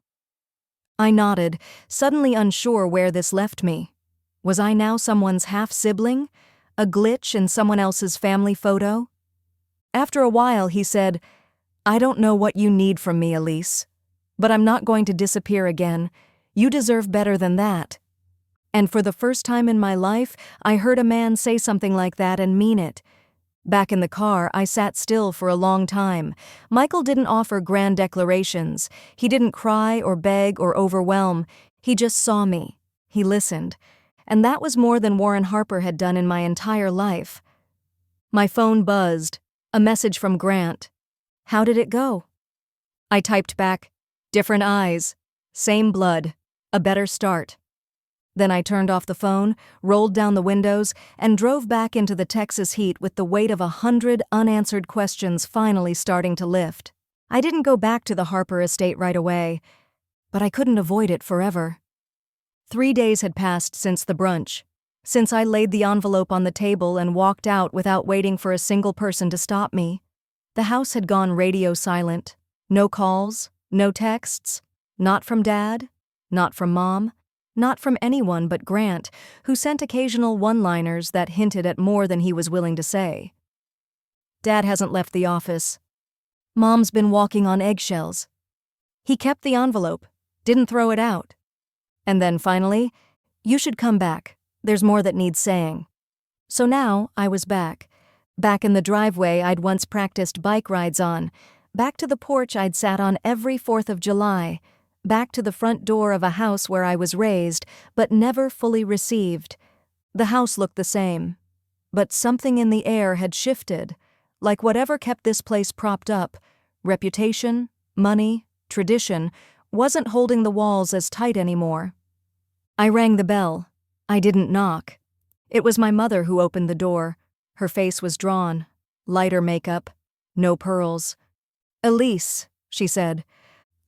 I nodded, suddenly unsure where this left me. Was I now someone's half-sibling? A glitch in someone else's family photo? After a while, he said, "I don't know what you need from me, Elise. But I'm not going to disappear again. You deserve better than that." And for the first time in my life, I heard a man say something like that and mean it. Back in the car, I sat still for a long time. Michael didn't offer grand declarations. He didn't cry or beg or overwhelm. He just saw me. He listened. And that was more than Warren Harper had done in my entire life. My phone buzzed. A message from Grant. "How did it go?" I typed back, "Different eyes. Same blood. A better start." Then I turned off the phone, rolled down the windows, and drove back into the Texas heat with the weight of 100 unanswered questions finally starting to lift. I didn't go back to the Harper estate right away, but I couldn't avoid it forever. 3 days had passed since the brunch, since I laid the envelope on the table and walked out without waiting for a single person to stop me. The house had gone radio silent. No calls, no texts. Not from Dad, not from Mom. Not from anyone but Grant, who sent occasional one-liners that hinted at more than he was willing to say. Dad hasn't left the office. Mom's been walking on eggshells. He kept the envelope, didn't throw it out. And then finally, "You should come back. There's more that needs saying." So now I was back. Back in the driveway I'd once practiced bike rides on. Back to the porch I'd sat on every 4th of July. Back to the front door of a house where I was raised, but never fully received. The house looked the same. But something in the air had shifted, like whatever kept this place propped up, reputation, money, tradition, wasn't holding the walls as tight anymore. I rang the bell. I didn't knock. It was my mother who opened the door. Her face was drawn. Lighter makeup. No pearls. "Elise," she said.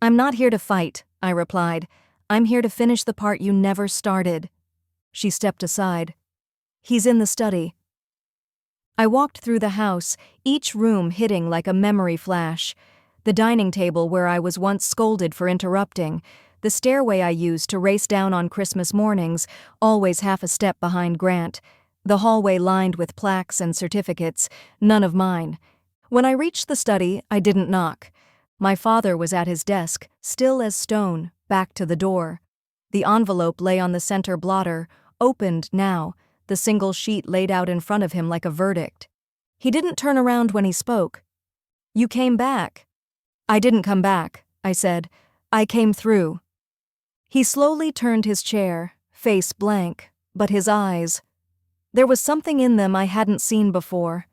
"I'm not here to fight," I replied. "I'm here to finish the part you never started." She stepped aside. "He's in the study." I walked through the house, each room hitting like a memory flash. The dining table where I was once scolded for interrupting, the stairway I used to race down on Christmas mornings, always half a step behind Grant, the hallway lined with plaques and certificates, none of mine. When I reached the study, I didn't knock. My father was at his desk, still as stone, back to the door. The envelope lay on the center blotter, opened now, the single sheet laid out in front of him like a verdict. He didn't turn around when he spoke. "You came back." "I didn't come back," I said. "I came through." He slowly turned his chair, face blank, but his eyes. There was something in them I hadn't seen before.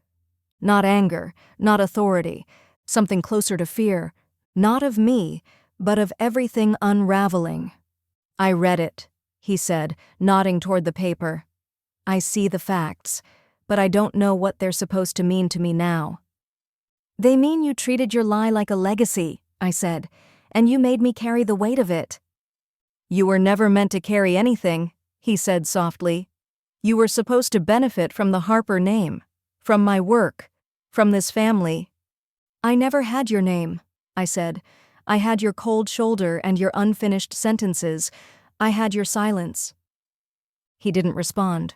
Not anger, not authority, something closer to fear, not of me, but of everything unraveling. "I read it," he said, nodding toward the paper. "I see the facts, but I don't know what they're supposed to mean to me now." "They mean you treated your lie like a legacy," I said, "and you made me carry the weight of it." "You were never meant to carry anything," he said softly. You were supposed to benefit from the Harper name, from my work, from this family. I never had your name, I said. I had your cold shoulder and your unfinished sentences. I had your silence. He didn't respond.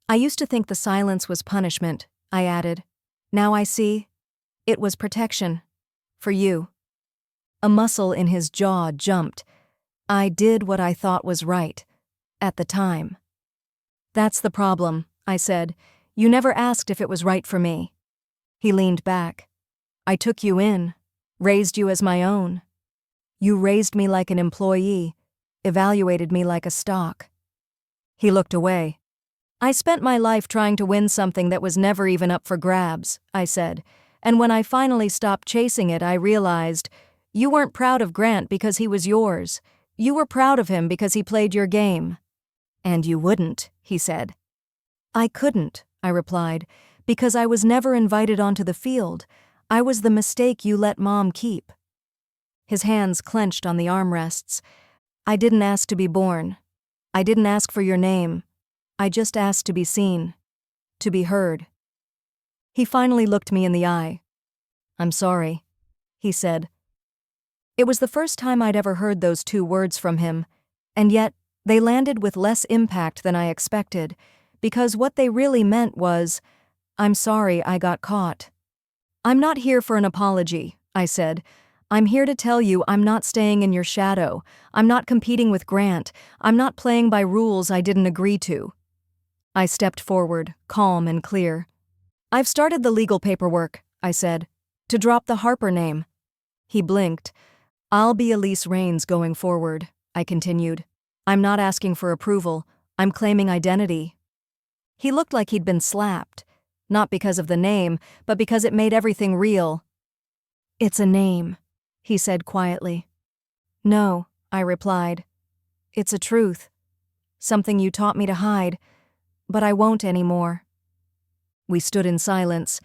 I used to think the silence was punishment, I added. Now I see. It was protection. For you. A muscle in his jaw jumped. I did what I thought was right. At the time. That's the problem, I said. You never asked if it was right for me. He leaned back. I took you in, raised you as my own. You raised me like an employee, evaluated me like a stock. He looked away. I spent my life trying to win something that was never even up for grabs, I said, and when I finally stopped chasing it, I realized you weren't proud of Grant because he was yours. You were proud of him because he played your game. And you wouldn't, he said. I couldn't, I replied, because I was never invited onto the field. I was the mistake you let Mom keep. His hands clenched on the armrests. I didn't ask to be born. I didn't ask for your name. I just asked to be seen, to be heard. He finally looked me in the eye. I'm sorry, he said. It was the first time I'd ever heard those two words from him, and yet they landed with less impact than I expected, because what they really meant was, I'm sorry I got caught. I'm not here for an apology, I said. I'm here to tell you I'm not staying in your shadow. I'm not competing with Grant. I'm not playing by rules I didn't agree to. I stepped forward, calm and clear. I've started the legal paperwork, I said, to drop the Harper name. He blinked. I'll be Elise Raines going forward, I continued. I'm not asking for approval. I'm claiming identity. He looked like he'd been slapped, not because of the name, but because it made everything real. It's a name, he said quietly. No, I replied. It's a truth. Something you taught me to hide, but I won't anymore. We stood in silence.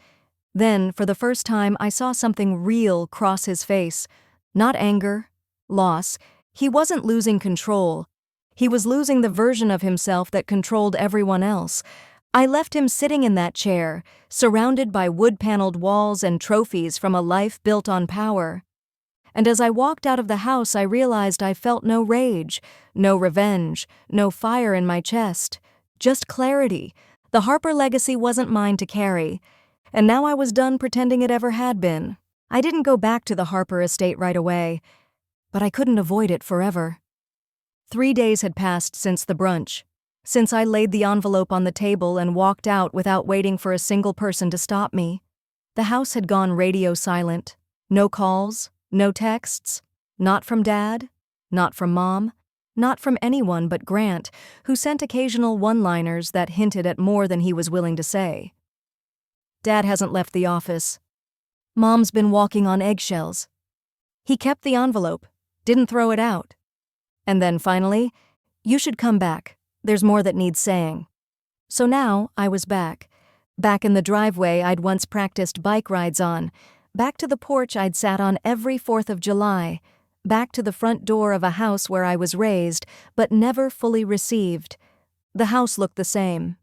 Then, for the first time, I saw something real cross his face. Not anger, loss. He wasn't losing control. He was losing the version of himself that controlled everyone else. I left him sitting in that chair, surrounded by wood-paneled walls and trophies from a life built on power. And as I walked out of the house, I realized I felt no rage, no revenge, no fire in my chest. Just clarity. The Harper legacy wasn't mine to carry. And now I was done pretending it ever had been. I didn't go back to the Harper estate right away, but I couldn't avoid it forever. 3 days had passed since the brunch, since I laid the envelope on the table and walked out without waiting for a single person to stop me. The house had gone radio silent. No calls, no texts, not from Dad, not from Mom, not from anyone but Grant, who sent occasional one-liners that hinted at more than he was willing to say. Dad hasn't left the office. Mom's been walking on eggshells. He kept the envelope, didn't throw it out. And then finally, you should come back. There's more that needs saying. So now I was back. Back in the driveway I'd once practiced bike rides on. Back to the porch I'd sat on every 4th of July. Back to the front door of a house where I was raised, but never fully received. The house looked the same.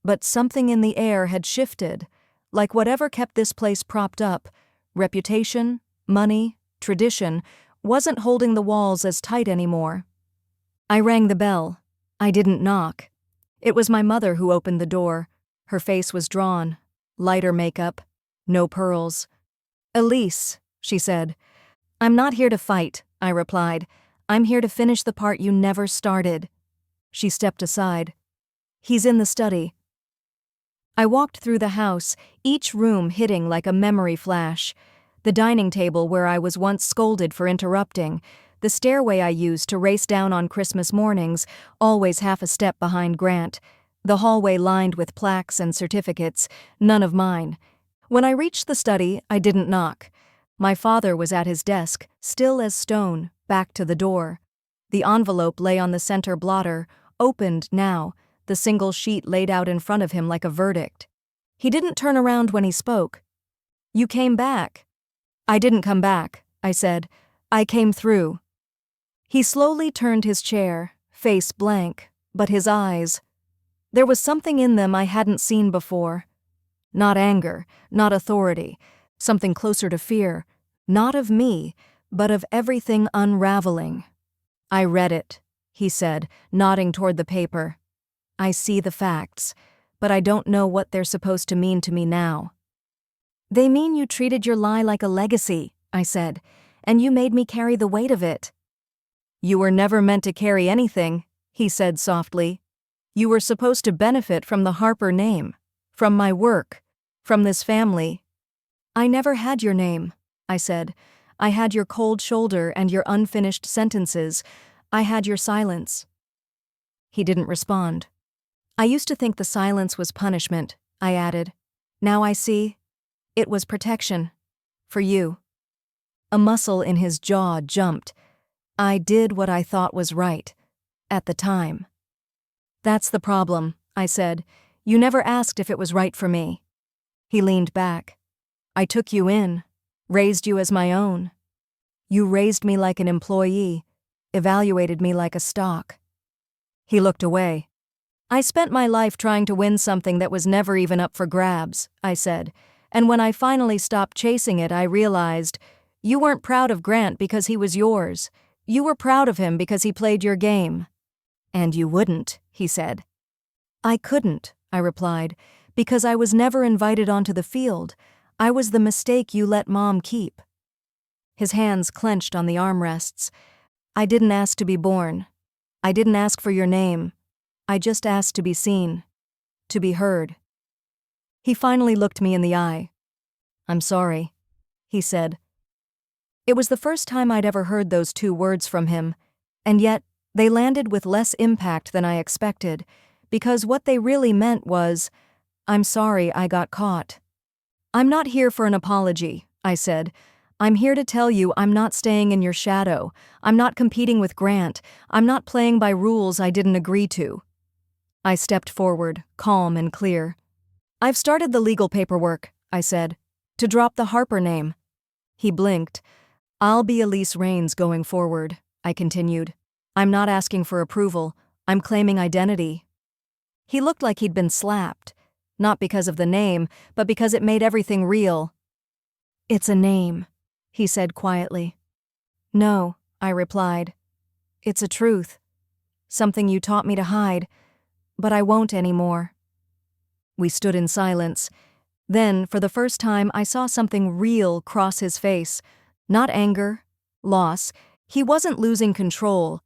But something in the air had shifted. Like whatever kept this place propped up, reputation, money, tradition, wasn't holding the walls as tight anymore. I rang the bell. I didn't knock. It was my mother who opened the door. Her face was drawn, lighter makeup, no pearls. Elise, she said. I'm not here to fight, I replied. I'm here to finish the part you never started. She stepped aside. He's in the study. I walked through the house, each room hitting like a memory flash. The dining table where I was once scolded for interrupting, the stairway I used to race down on Christmas mornings, always half a step behind Grant, the hallway lined with plaques and certificates, none of mine. When I reached the study, I didn't knock. My father was at his desk, still as stone, back to the door. The envelope lay on the center blotter, opened now, the single sheet laid out in front of him like a verdict. He didn't turn around when he spoke. You came back. I didn't come back, I said. I came through. He slowly turned his chair, face blank, But his eyes, there was something in them I hadn't seen before. Not anger, not authority, something closer to fear, not of me, but of everything unraveling. I read it, he said, nodding toward the paper. I see the facts, but I don't know what they're supposed to mean to me now. They mean you treated your lie like a legacy, I said, and you made me carry the weight of it. You were never meant to carry anything, he said softly. You were supposed to benefit from the Harper name, from my work, from this family. I never had your name, I said. I had your cold shoulder and your unfinished sentences. I had your silence. He didn't respond. I used to think the silence was punishment, I added. Now I see. It was protection. For you. A muscle in his jaw jumped. I did what I thought was right. At the time. That's the problem, I said. You never asked if it was right for me. He leaned back. I took you in, raised you as my own. You raised me like an employee, evaluated me like a stock. He looked away. I spent my life trying to win something that was never even up for grabs, I said, and when I finally stopped chasing it, I realized you weren't proud of Grant because he was yours. You were proud of him because he played your game. And you wouldn't, he said. I couldn't, I replied, because I was never invited onto the field. I was the mistake you let Mom keep. His hands clenched on the armrests. I didn't ask to be born. I didn't ask for your name. I just asked to be seen, to be heard. He finally looked me in the eye. I'm sorry, he said. It was the first time I'd ever heard those two words from him, and yet they landed with less impact than I expected, because what they really meant was, I'm sorry I got caught. I'm not here for an apology, I said. I'm here to tell you I'm not staying in your shadow. I'm not competing with Grant. I'm not playing by rules I didn't agree to. I stepped forward, calm and clear. I've started the legal paperwork, I said, to drop the Harper name. He blinked. I'll be Elise Raines going forward, I continued. I'm not asking for approval. I'm claiming identity. He looked like he'd been slapped, not because of the name, but because it made everything real. It's a name, he said quietly. No, I replied. It's a truth. Something you taught me to hide, but I won't anymore. We stood in silence. Then, for the first time, I saw something real cross his face. Not anger, loss. He wasn't losing control.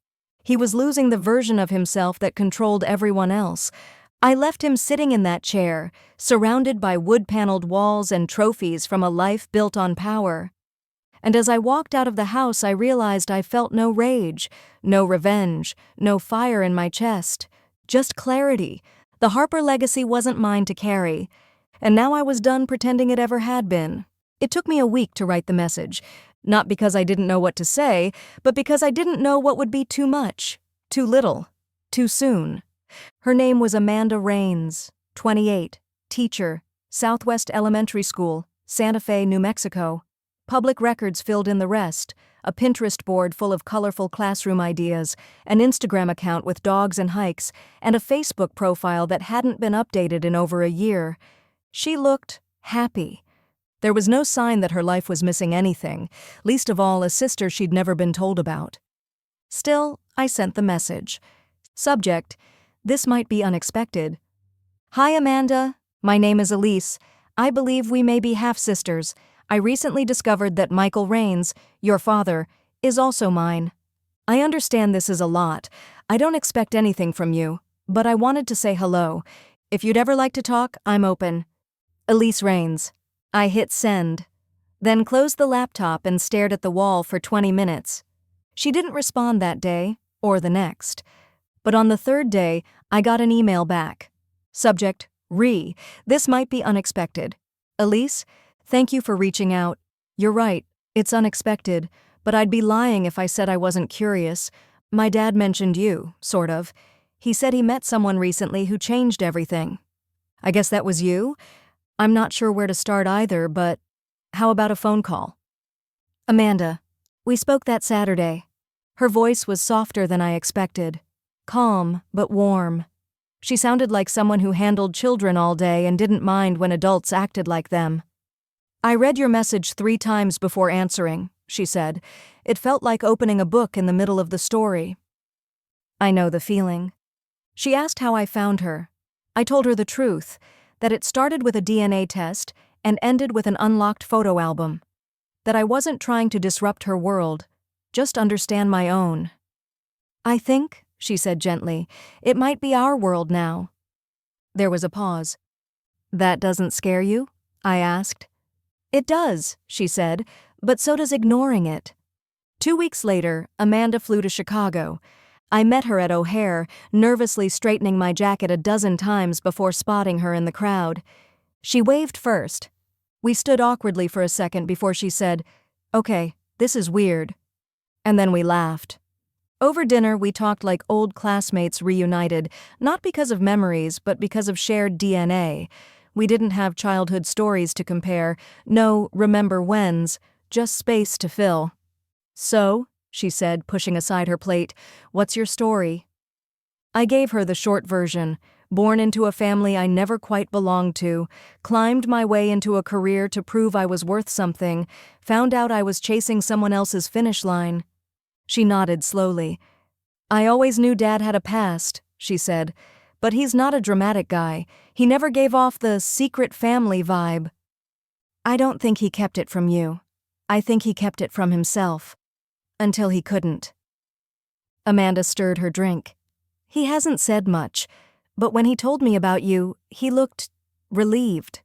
He was losing the version of himself that controlled everyone else. I left him sitting in that chair, surrounded by wood-paneled walls and trophies from a life built on power. And as I walked out of the house, I realized I felt no rage, no revenge, no fire in my chest. Just clarity. The Harper legacy wasn't mine to carry. And now I was done pretending it ever had been. It took me a week to write the message. Not because I didn't know what to say, but because I didn't know what would be too much, too little, too soon. Her name was Amanda Raines, 28, teacher, Southwest Elementary School, Santa Fe, New Mexico. Public records filled in the rest, a Pinterest board full of colorful classroom ideas, an Instagram account with dogs and hikes, and a Facebook profile that hadn't been updated in over a year. She looked happy. There was no sign that her life was missing anything, least of all a sister she'd never been told about. Still, I sent the message. Subject, this might be unexpected. Hi Amanda, my name is Elise. I believe we may be half-sisters. I recently discovered that Michael Raines, your father, is also mine. I understand this is a lot. I don't expect anything from you, but I wanted to say hello. If you'd ever like to talk, I'm open. Elise Raines. I hit send, then closed the laptop and stared at the wall for 20 minutes. She didn't respond that day, or the next. But on the third day, I got an email back. Subject, Re. This might be unexpected. Elise, thank you for reaching out. You're right, it's unexpected, but I'd be lying if I said I wasn't curious. My dad mentioned you, sort of. He said he met someone recently who changed everything. I guess that was you? I'm not sure where to start either, but how about a phone call? Amanda, we spoke that Saturday. Her voice was softer than I expected. calm but warm. She sounded like someone who handled children all day and didn't mind when adults acted like them. "I read your message 3 times before answering," she said. "It felt like opening a book in the middle of the story." I know the feeling. She asked how I found her. I told her the truth, that it started with a DNA test and ended with an unlocked photo album. That I wasn't trying to disrupt her world, just understand my own. "I think," she said gently, "it might be our world now." There was a pause. "That doesn't scare you?" I asked. "It does," she said, "but so does ignoring it." 2 weeks later, Amanda flew to Chicago. I met her at O'Hare, nervously straightening my jacket a dozen times before spotting her in the crowd. She waved first. We stood awkwardly for a second before she said, "Okay, this is weird." And then we laughed. Over dinner, we talked like old classmates reunited, not because of memories, but because of shared DNA. We didn't have childhood stories to compare, no remember-whens, just space to fill. "So," she said, pushing aside her plate, "what's your story?" I gave her the short version. Born into a family I never quite belonged to, climbed my way into a career to prove I was worth something, found out I was chasing someone else's finish line. She nodded slowly. "I always knew Dad had a past," she said, "but he's not a dramatic guy. He never gave off the secret family vibe." "I don't think he kept it from you. I think he kept it from himself. Until he couldn't." Amanda stirred her drink. "He hasn't said much, but when he told me about you, he looked relieved."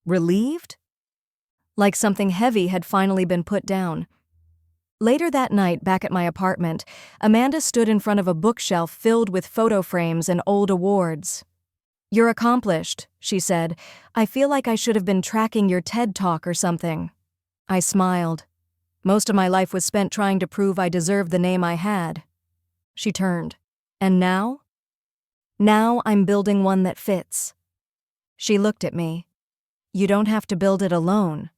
Relieved? Like something heavy had finally been put down. Later that night, back at my apartment, Amanda stood in front of a bookshelf filled with photo frames and old awards. "You're accomplished," she said. "I feel like I should have been tracking your TED Talk or something." I smiled. Most of my life was spent trying to prove I deserved the name I had. She turned. "And now?" "Now I'm building one that fits." She looked at me. "You don't have to build it alone."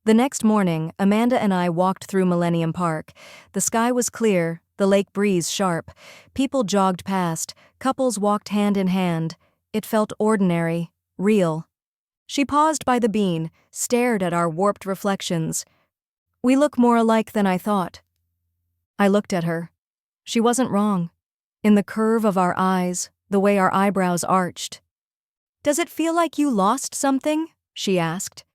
The next morning, Amanda and I walked through Millennium Park. The sky was clear, the lake breeze sharp. People jogged past, couples walked hand in hand. It felt ordinary, real. She paused by the bean, stared at our warped reflections. "We look more alike than I thought." I looked at her. She wasn't wrong. In the curve of our eyes, the way our eyebrows arched. "Does it feel like you lost something?" she asked.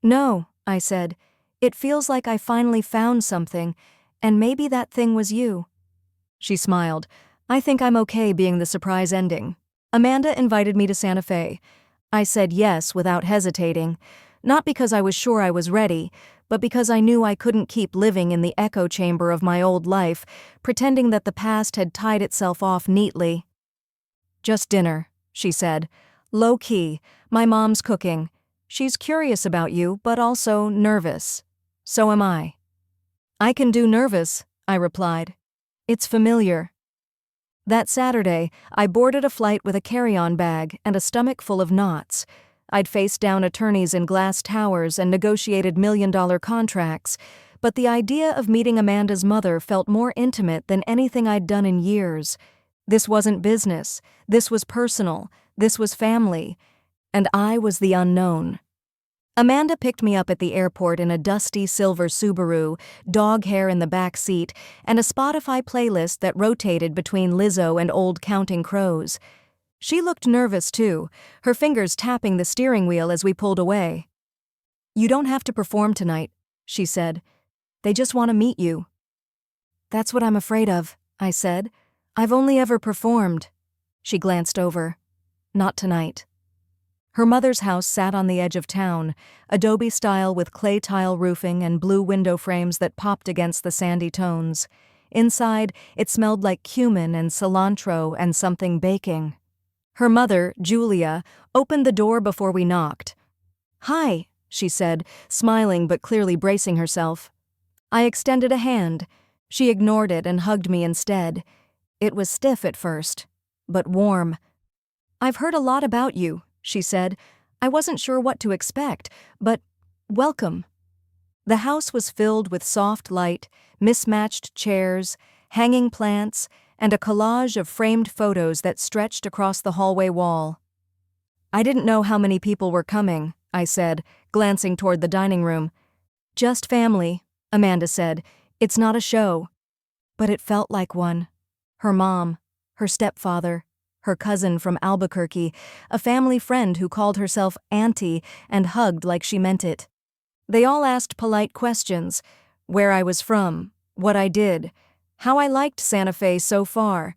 "No," I said. "It feels like I finally found something, and maybe that thing was you." She smiled. "I think I'm okay being the surprise ending." Amanda invited me to Santa Fe. I said yes without hesitating, not because I was sure I was ready, but because I knew I couldn't keep living in the echo chamber of my old life, pretending that the past had tied itself off neatly. "Just dinner," she said. "Low-key, my mom's cooking. She's curious about you, but also nervous. So am I." "I can do nervous," I replied. "It's familiar." That Saturday, I boarded a flight with a carry-on bag and a stomach full of knots. I'd faced down attorneys in glass towers and negotiated million-dollar contracts, but the idea of meeting Amanda's mother felt more intimate than anything I'd done in years. This wasn't business. This was personal. This was family. And I was the unknown. Amanda picked me up at the airport in a dusty silver Subaru, dog hair in the back seat, and a Spotify playlist that rotated between Lizzo and Old Counting Crows. She looked nervous, too, her fingers tapping the steering wheel as we pulled away. "You don't have to perform tonight," she said. "They just want to meet you." "That's what I'm afraid of," I said. "I've only ever performed." She glanced over. "Not tonight." Her mother's house sat on the edge of town, adobe style with clay tile roofing and blue window frames that popped against the sandy tones. Inside, it smelled like cumin and cilantro and something baking. Her mother, Julia, opened the door before we knocked. "Hi," she said, smiling but clearly bracing herself. I extended a hand. She ignored it and hugged me instead. It was stiff at first, but warm. "I've heard a lot about you," she said. "I wasn't sure what to expect, but welcome." The house was filled with soft light, mismatched chairs, hanging plants, and a collage of framed photos that stretched across the hallway wall. I didn't know how many people were coming, I said, glancing toward the dining room. Just family, Amanda said. It's not a show. But it felt like one. Her mom, her stepfather, her cousin from Albuquerque, a family friend who called herself Auntie and hugged like she meant it. They all asked polite questions: where I was from, what I did, how I liked Santa Fe so far.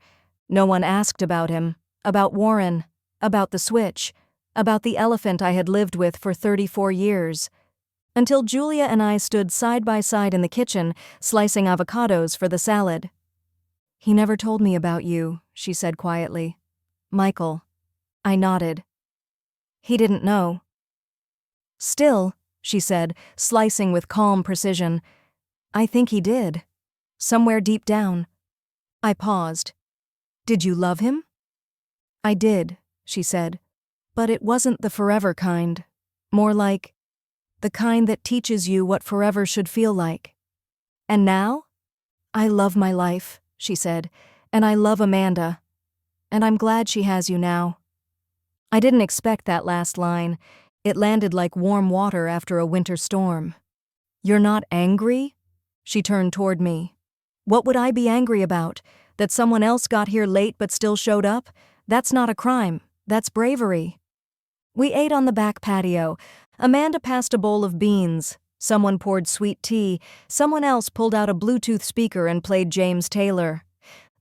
No one asked about him, about Warren, about the switch, about the elephant I had lived with for 34 years. Until Julia and I stood side by side in the kitchen, slicing avocados for the salad. He never told me about you, she said quietly. Michael. I nodded. He didn't know. Still, she said, slicing with calm precision, I think he did. Somewhere deep down. I paused. Did you love him? I did, she said. But it wasn't the forever kind. More like the kind that teaches you what forever should feel like. And now? I love my life, she said, and I love Amanda. And I'm glad she has you now. I didn't expect that last line. It landed like warm water after a winter storm. You're not angry? She turned toward me. What would I be angry about? That someone else got here late but still showed up? That's not a crime. That's bravery. We ate on the back patio. Amanda passed a bowl of beans. Someone poured sweet tea. Someone else pulled out a Bluetooth speaker and played James Taylor.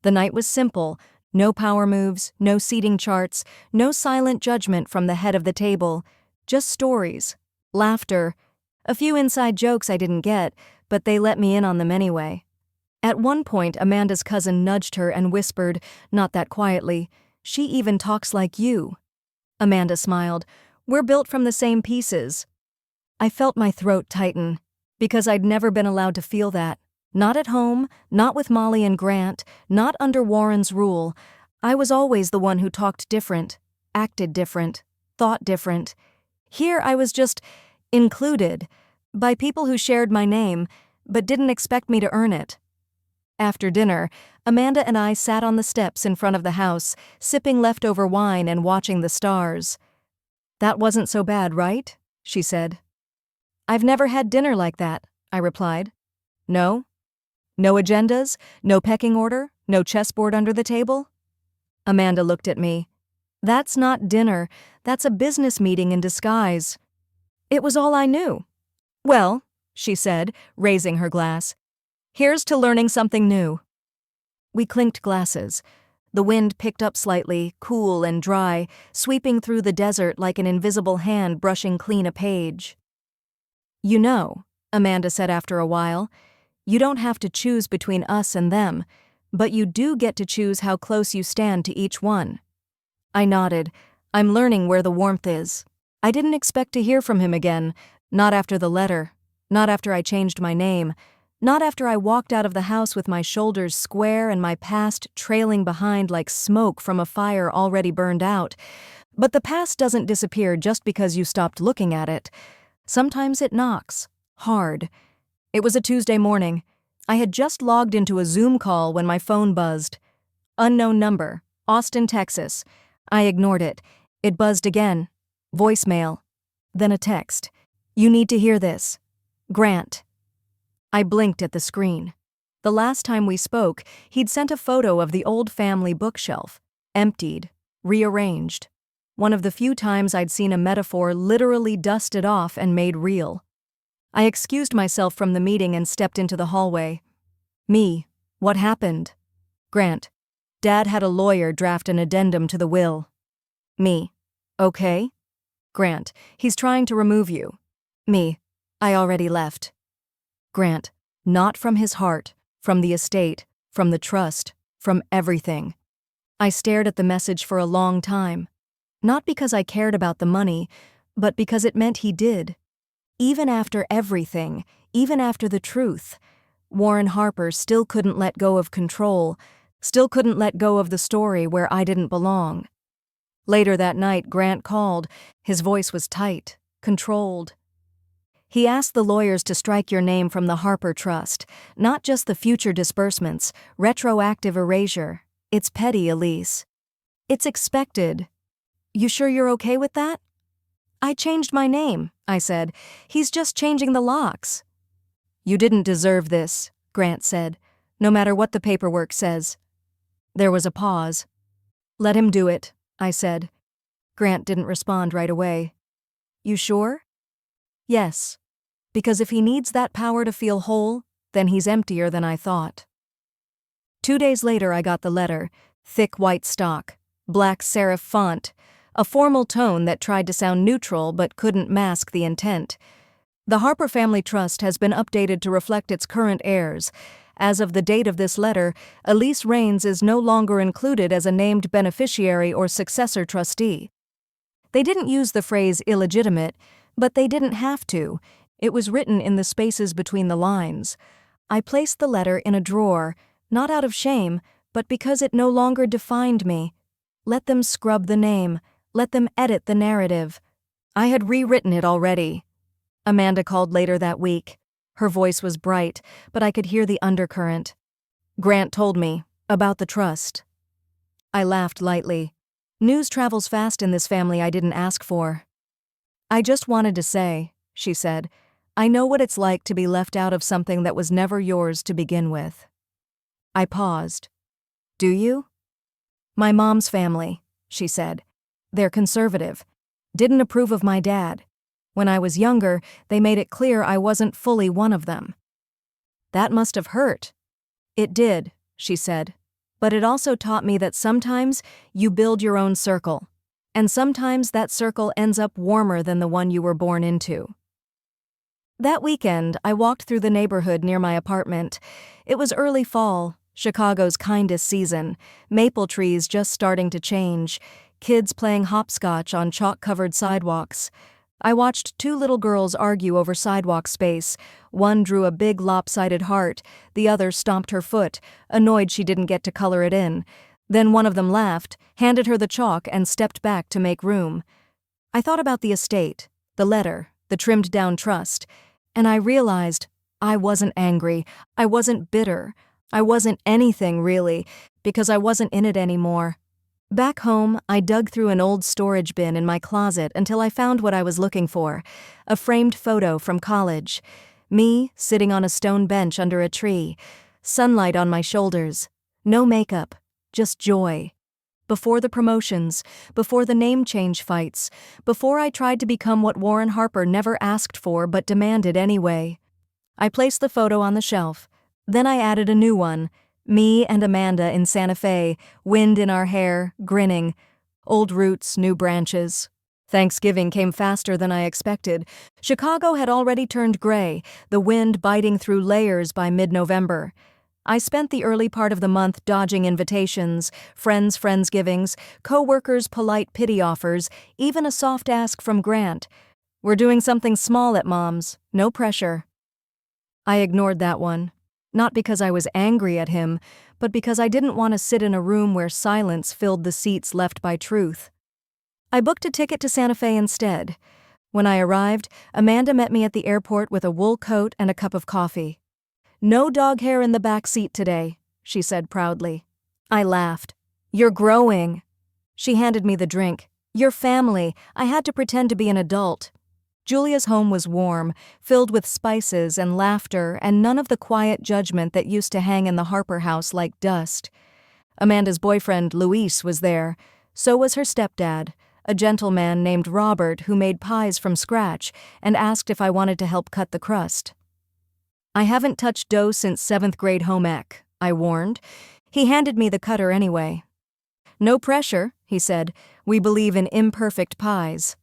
The night was simple. No power moves, no seating charts, no silent judgment from the head of the table. Just stories, laughter, a few inside jokes I didn't get, but they let me in on them anyway. At one point, Amanda's cousin nudged her and whispered, not that quietly, "She even talks like you." Amanda smiled. "We're built from the same pieces." I felt my throat tighten, because I'd never been allowed to feel that. Not at home, not with Molly and Grant, not under Warren's rule. I was always the one who talked different, acted different, thought different. Here I was just included by people who shared my name, but didn't expect me to earn it. After dinner, Amanda and I sat on the steps in front of the house, sipping leftover wine and watching the stars. "That wasn't so bad, right?" she said. "I've never had dinner like that," I replied. "No? No agendas? No pecking order? No chessboard under the table?" Amanda looked at me. "That's not dinner. That's a business meeting in disguise." It was all I knew. "Well," she said, raising her glass, "here's to learning something new." We clinked glasses. The wind picked up slightly, cool and dry, sweeping through the desert like an invisible hand brushing clean a page. "You know," Amanda said after a while, "you don't have to choose between us and them, but you do get to choose how close you stand to each one." I nodded. I'm learning where the warmth is. I didn't expect to hear from him again, not after the letter, not after I changed my name, not after I walked out of the house with my shoulders square and my past trailing behind like smoke from a fire already burned out. But the past doesn't disappear just because you stopped looking at it. Sometimes it knocks, hard. It was a Tuesday morning. I had just logged into a Zoom call when my phone buzzed. Unknown number, Austin, Texas. I ignored it. It buzzed again. Voicemail. Then a text. "You need to hear this. Grant." I blinked at the screen. The last time we spoke, he'd sent a photo of the old family bookshelf, emptied, rearranged. One of the few times I'd seen a metaphor literally dusted off and made real. I excused myself from the meeting and stepped into the hallway. "Me, what happened?" Grant. "Dad had a lawyer draft an addendum to the will." Me. "Okay." Grant. "He's trying to remove you." Me. "I already left." Grant. "Not from his heart, from the estate, from the trust, from everything." I stared at the message for a long time. Not because I cared about the money, but because it meant he did. Even after everything, even after the truth, Warren Harper still couldn't let go of control, still couldn't let go of the story where I didn't belong. Later that night, Grant called. His voice was tight, controlled. He asked the lawyers to strike your name from the Harper Trust, not just the future disbursements, retroactive erasure. It's petty, Elise. It's expected. You sure you're okay with that? I changed my name, I said. He's just changing the locks. You didn't deserve this, Grant said, no matter what the paperwork says. There was a pause. Let him do it, I said. Grant didn't respond right away. You sure? Yes. Because if he needs that power to feel whole, then he's emptier than I thought. 2 days later I got the letter, thick white stock, black serif font, a formal tone that tried to sound neutral but couldn't mask the intent. The Harper Family Trust has been updated to reflect its current heirs. As of the date of this letter, Elise Raines is no longer included as a named beneficiary or successor trustee. They didn't use the phrase illegitimate, but they didn't have to. It was written in the spaces between the lines. I placed the letter in a drawer, not out of shame, but because it no longer defined me. Let them scrub the name. Let them edit the narrative. I had rewritten it already. Amanda called later that week. Her voice was bright, but I could hear the undercurrent. Grant told me about the trust. I laughed lightly. News travels fast in this family I didn't ask for. I just wanted to say, she said, I know what it's like to be left out of something that was never yours to begin with. I paused. Do you? My mom's family, she said. They're conservative. Didn't approve of my dad. When I was younger, they made it clear I wasn't fully one of them. That must have hurt. It did, she said. But it also taught me that sometimes you build your own circle, and sometimes that circle ends up warmer than the one you were born into. That weekend, I walked through the neighborhood near my apartment. It was early fall, Chicago's kindest season, maple trees just starting to change, kids playing hopscotch on chalk-covered sidewalks. I watched 2 little girls argue over sidewalk space. One drew a big lopsided heart, the other stomped her foot, annoyed she didn't get to color it in. Then one of them laughed, handed her the chalk, and stepped back to make room. I thought about the estate, the letter, the trimmed-down trust, and I realized I wasn't angry, I wasn't bitter, I wasn't anything really, because I wasn't in it anymore. Back home, I dug through an old storage bin in my closet until I found what I was looking for, a framed photo from college. Me, sitting on a stone bench under a tree, sunlight on my shoulders, no makeup, just joy. Before the promotions, before the name change fights, before I tried to become what Warren Harper never asked for but demanded anyway. I placed the photo on the shelf. Then I added a new one. Me and Amanda in Santa Fe, wind in our hair, grinning. Old roots, new branches. Thanksgiving came faster than I expected. Chicago had already turned gray, the wind biting through layers by mid-November. I spent the early part of the month dodging invitations, friends' friendsgivings, co-workers' polite pity offers, even a soft ask from Grant. We're doing something small at Mom's, no pressure. I ignored that one. Not because I was angry at him, but because I didn't want to sit in a room where silence filled the seats left by truth. I booked a ticket to Santa Fe instead. When I arrived, Amanda met me at the airport with a wool coat and a cup of coffee. No dog hair in the back seat today, she said proudly. I laughed. You're growing. She handed me the drink. Your family. I had to pretend to be an adult. Julia's home was warm, filled with spices and laughter and none of the quiet judgment that used to hang in the Harper house like dust. Amanda's boyfriend, Luis, was there. So was her stepdad, a gentleman named Robert who made pies from scratch and asked if I wanted to help cut the crust. I haven't touched dough since 7th grade home ec, I warned. He handed me the cutter anyway. No pressure, he said. We believe in imperfect pies.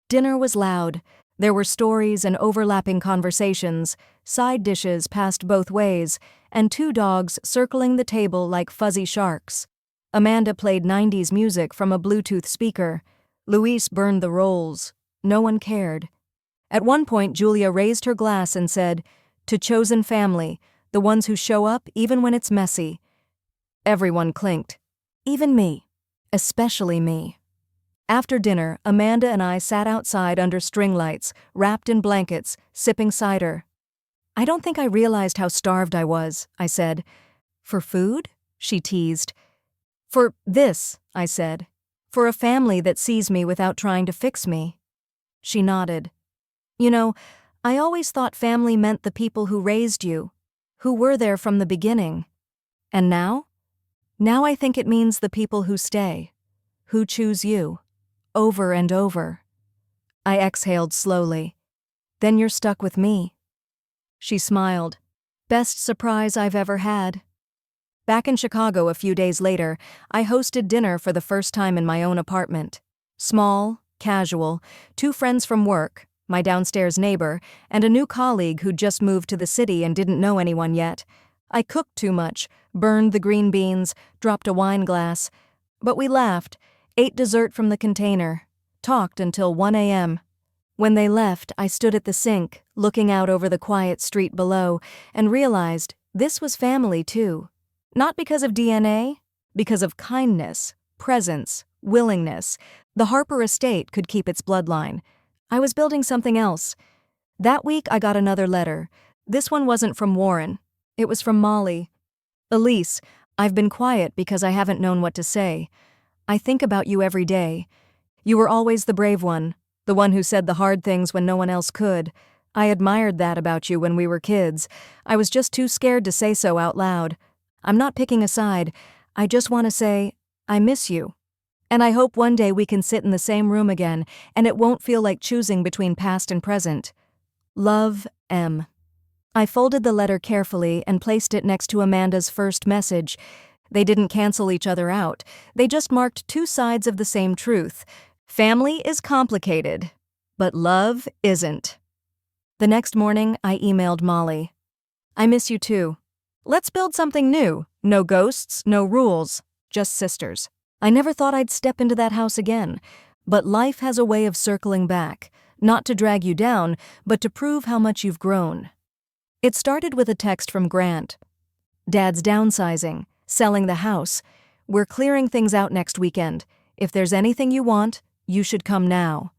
Dinner was loud. There were stories and overlapping conversations, side dishes passed both ways, and 2 dogs circling the table like fuzzy sharks. Amanda played 90s music from a Bluetooth speaker. Luis burned the rolls. No one cared. At one point, Julia raised her glass and said, "To chosen family, the ones who show up even when it's messy." Everyone clinked. Even me. Especially me. After dinner, Amanda and I sat outside under string lights, wrapped in blankets, sipping cider. I don't think I realized how starved I was, I said. For food? She teased. For this, I said. For a family that sees me without trying to fix me. She nodded. You know, I always thought family meant the people who raised you, who were there from the beginning. And now? Now I think it means the people who stay, who choose you, over and over. I exhaled slowly. Then you're stuck with me. She smiled. Best surprise I've ever had. Back in Chicago a few days later, I hosted dinner for the first time in my own apartment. Small, casual, 2 friends from work, my downstairs neighbor, and a new colleague who'd just moved to the city and didn't know anyone yet. I cooked too much, burned the green beans, dropped a wine glass. But we laughed, ate dessert from the container, talked until 1 a.m. When they left, I stood at the sink, looking out over the quiet street below, and realized this was family too. Not because of DNA, because of kindness, presence, willingness. The Harper estate could keep its bloodline. I was building something else. That week I got another letter. This one wasn't from Warren. It was from Molly. Elise, I've been quiet because I haven't known what to say. I think about you every day. You were always the brave one, the one who said the hard things when no one else could. I admired that about you when we were kids. I was just too scared to say so out loud. I'm not picking a side. I just want to say, I miss you. And I hope one day we can sit in the same room again, and it won't feel like choosing between past and present. Love, M. I folded the letter carefully and placed it next to Amanda's first message. They didn't cancel each other out. They just marked 2 sides of the same truth. Family is complicated, but love isn't. The next morning, I emailed Molly. I miss you too. Let's build something new. No ghosts, no rules, just sisters. I never thought I'd step into that house again, but life has a way of circling back, not to drag you down, but to prove how much you've grown. It started with a text from Grant. Dad's downsizing, selling the house. We're clearing things out next weekend. If there's anything you want, you should come now.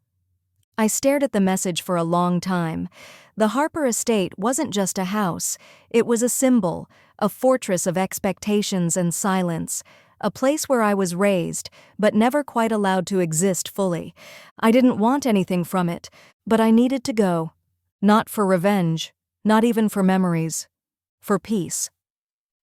I stared at the message for a long time. The Harper estate wasn't just a house. It was a symbol, a fortress of expectations and silence, a place where I was raised, but never quite allowed to exist fully. I didn't want anything from it, but I needed to go. Not for revenge, not even for memories, for peace.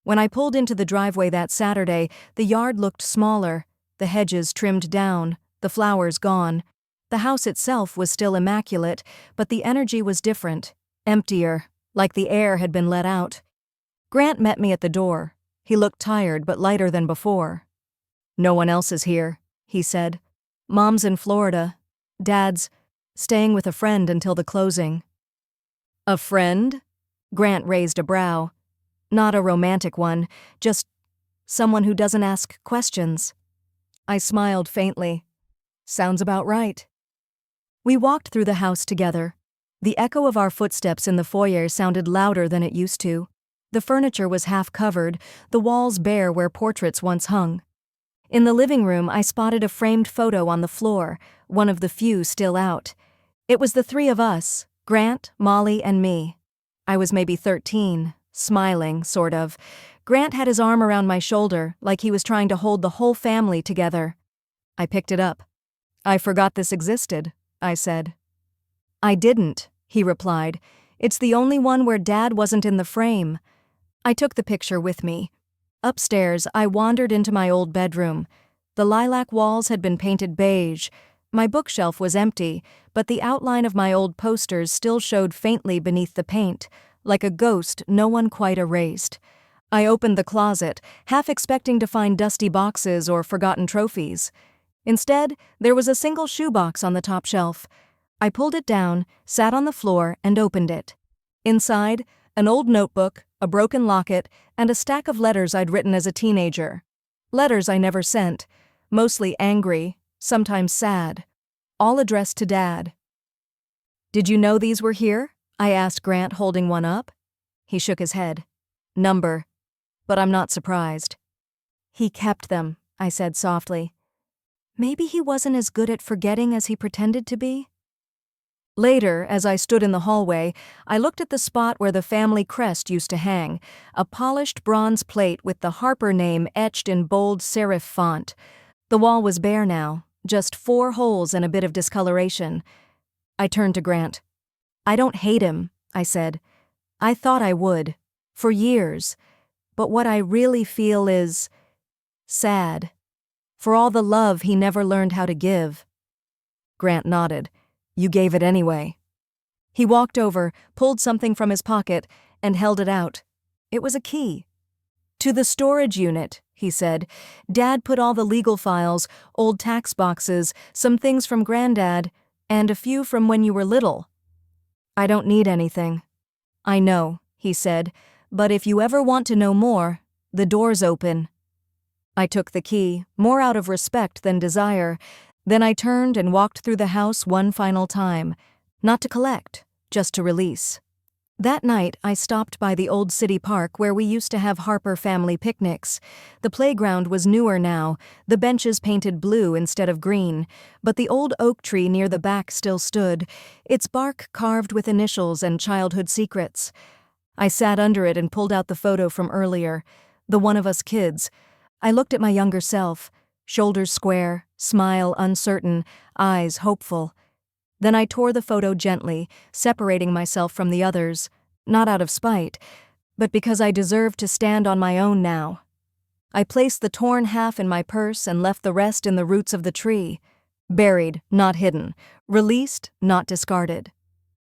When I pulled into the driveway that Saturday, the yard looked smaller, the hedges trimmed down, the flowers gone. The house itself was still immaculate, but the energy was different, emptier, like the air had been let out. Grant met me at the door. He looked tired but lighter than before. No one else is here, he said. Mom's in Florida. Dad's staying with a friend until the closing. A friend? Grant raised a brow. Not a romantic one, just someone who doesn't ask questions. I smiled faintly. Sounds about right. We walked through the house together. The echo of our footsteps in the foyer sounded louder than it used to. The furniture was half covered, the walls bare where portraits once hung. In the living room, I spotted a framed photo on the floor, one of the few still out. It was the 3 of us, Grant, Molly, and me. I was maybe 13, smiling, sort of. Grant had his arm around my shoulder, like he was trying to hold the whole family together. I picked it up. I forgot this existed, I said. I didn't, he replied. It's the only one where Dad wasn't in the frame. I took the picture with me. Upstairs, I wandered into my old bedroom. The lilac walls had been painted beige. My bookshelf was empty, but the outline of my old posters still showed faintly beneath the paint, like a ghost no one quite erased. I opened the closet, half expecting to find dusty boxes or forgotten trophies. Instead, there was a single shoebox on the top shelf. I pulled it down, sat on the floor, and opened it. Inside, an old notebook, a broken locket, and a stack of letters I'd written as a teenager. Letters I never sent, mostly angry, sometimes sad, all addressed to Dad. Did you know these were here? I asked Grant, holding one up. He shook his head. Number. But I'm not surprised. He kept them, I said softly. Maybe he wasn't as good at forgetting as he pretended to be? Later, as I stood in the hallway, I looked at the spot where the family crest used to hang, a polished bronze plate with the Harper name etched in bold serif font. The wall was bare now, just 4 holes and a bit of discoloration. I turned to Grant. "I don't hate him," I said. "I thought I would. For years. But what I really feel is sad. For all the love he never learned how to give." Grant nodded. "You gave it anyway." He walked over, pulled something from his pocket, and held it out. It was a key. "To the storage unit," he said. "Dad put all the legal files, old tax boxes, some things from Granddad, and a few from when you were little." "I don't need anything." "I know," he said, "but if you ever want to know more, the door's open." I took the key, more out of respect than desire. Then I turned and walked through the house one final time. Not to collect, just to release. That night, I stopped by the old city park where we used to have Harper family picnics. The playground was newer now, the benches painted blue instead of green, but the old oak tree near the back still stood, its bark carved with initials and childhood secrets. I sat under it and pulled out the photo from earlier, the one of us kids. I looked at my younger self, shoulders square, smile uncertain, eyes hopeful. Then I tore the photo gently, separating myself from the others, not out of spite, but because I deserved to stand on my own now. I placed the torn half in my purse and left the rest in the roots of the tree. Buried, not hidden. Released, not discarded.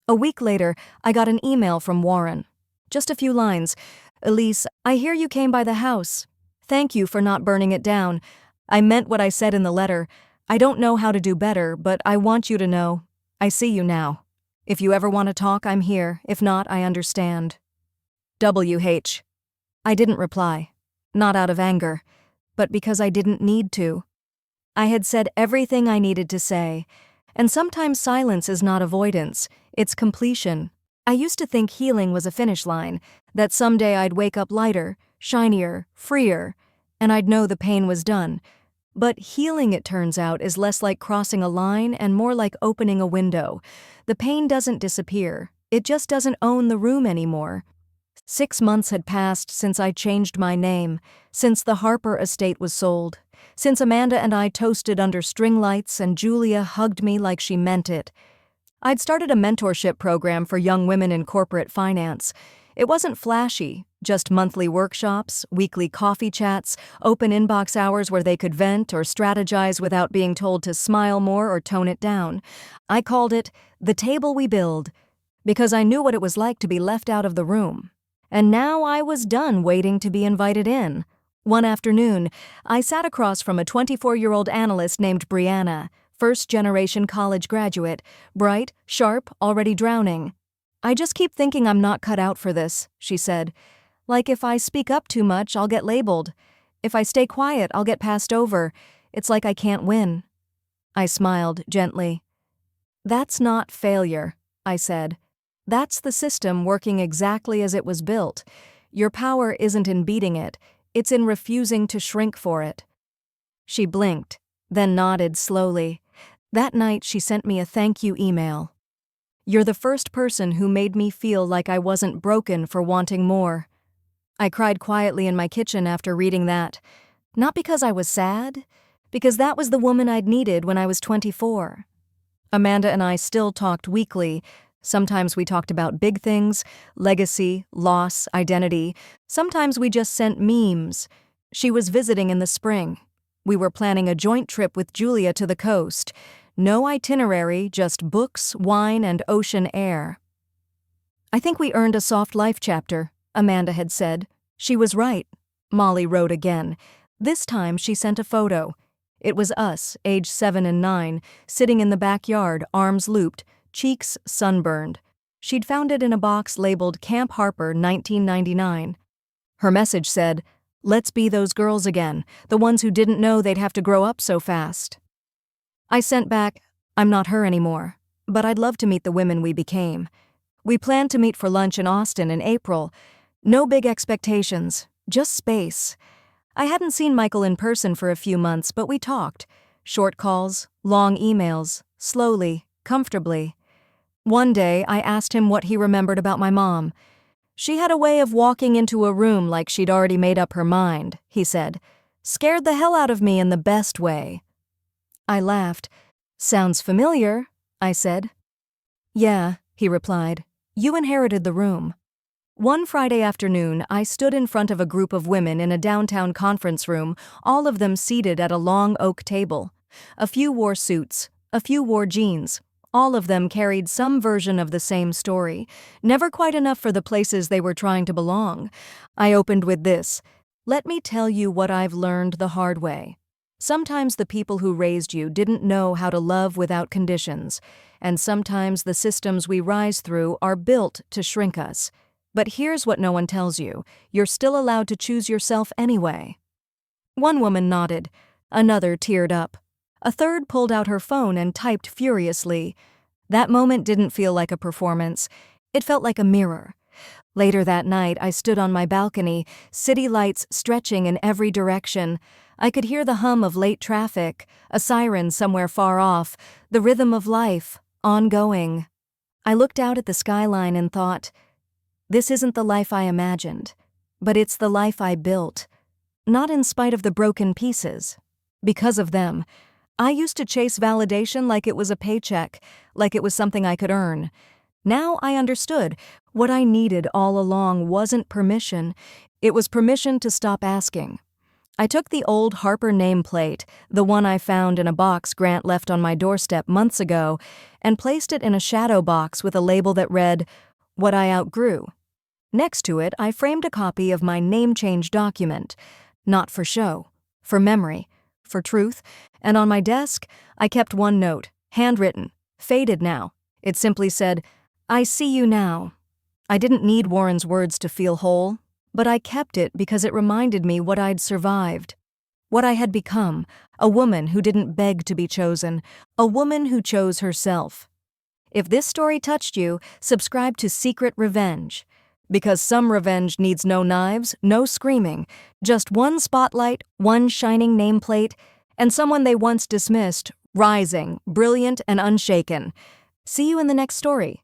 A week later, I got an email from Warren. Just a few lines. "Elise, I hear you came by the house. Thank you for not burning it down. I meant what I said in the letter. I don't know how to do better, but I want you to know. I see you now. If you ever want to talk, I'm here. If not, I understand. WH." I didn't reply. Not out of anger, but because I didn't need to. I had said everything I needed to say, and sometimes silence is not avoidance, it's completion. I used to think healing was a finish line, that someday I'd wake up lighter, shinier, freer, and I'd know the pain was done. But healing, it turns out, is less like crossing a line and more like opening a window. The pain doesn't disappear. It just doesn't own the room anymore. 6 months had passed since I changed my name, since the Harper estate was sold, since Amanda and I toasted under string lights and Julia hugged me like she meant it. I'd started a mentorship program for young women in corporate finance. It wasn't flashy, just monthly workshops, weekly coffee chats, open inbox hours where they could vent or strategize without being told to smile more or tone it down. I called it The Table We Build, because I knew what it was like to be left out of the room. And now I was done waiting to be invited in. One afternoon, I sat across from a 24-year-old analyst named Brianna, first-generation college graduate, bright, sharp, already drowning. "I just keep thinking I'm not cut out for this," she said. "Like if I speak up too much, I'll get labeled. If I stay quiet, I'll get passed over. It's like I can't win." I smiled gently. "That's not failure," I said. "That's the system working exactly as it was built. Your power isn't in beating it, it's in refusing to shrink for it." She blinked, then nodded slowly. That night she sent me a thank you email. "You're the first person who made me feel like I wasn't broken for wanting more." I cried quietly in my kitchen after reading that. Not because I was sad, because that was the woman I'd needed when I was 24. Amanda and I still talked weekly. Sometimes we talked about big things, legacy, loss, identity. Sometimes we just sent memes. She was visiting in the spring. We were planning a joint trip with Julia to the coast. No itinerary, just books, wine, and ocean air. "I think we earned a soft life chapter," Amanda had said. She was right. Molly wrote again. This time she sent a photo. It was us, age 7 and 9, sitting in the backyard, arms looped, cheeks sunburned. She'd found it in a box labeled Camp Harper 1999. Her message said, "Let's be those girls again, the ones who didn't know they'd have to grow up so fast." I sent back, "I'm not her anymore, but I'd love to meet the women we became. We planned to meet for lunch in Austin in April. No big expectations, just space." I hadn't seen Michael in person for a few months, but we talked. Short calls, long emails, slowly, comfortably. One day, I asked him what he remembered about my mom. She had a way of walking into a room like she'd already made up her mind, he said. Scared the hell out of me in the best way. I laughed. Sounds familiar, I said. Yeah, he replied. You inherited the room. One Friday afternoon, I stood in front of a group of women in a downtown conference room, all of them seated at a long oak table. A few wore suits, a few wore jeans. All of them carried some version of the same story, never quite enough for the places they were trying to belong. I opened with this. Let me tell you what I've learned the hard way. Sometimes the people who raised you didn't know how to love without conditions, and sometimes the systems we rise through are built to shrink us. But here's what no one tells you. You're still allowed to choose yourself anyway. One woman nodded. Another teared up. A third pulled out her phone and typed furiously. That moment didn't feel like a performance. It felt like a mirror. Later that night, I stood on my balcony, city lights stretching in every direction. I could hear the hum of late traffic, a siren somewhere far off, the rhythm of life, ongoing. I looked out at the skyline and thought, this isn't the life I imagined, but it's the life I built. Not in spite of the broken pieces. Because of them. I used to chase validation like it was a paycheck, like it was something I could earn. Now I understood. What I needed all along wasn't permission. It was permission to stop asking. I took the old Harper nameplate, the one I found in a box Grant left on my doorstep months ago, and placed it in a shadow box with a label that read, What I Outgrew. Next to it, I framed a copy of my name change document. Not for show, for memory, for truth, and on my desk, I kept one note, handwritten, faded now. It simply said, I see you now. I didn't need Warren's words to feel whole, but I kept it because it reminded me what I'd survived, what I had become, a woman who didn't beg to be chosen, a woman who chose herself. If this story touched you, subscribe to Secret Revenge. Because some revenge needs no knives, no screaming, just one spotlight, one shining nameplate, and someone they once dismissed, rising, brilliant and unshaken. See you in the next story.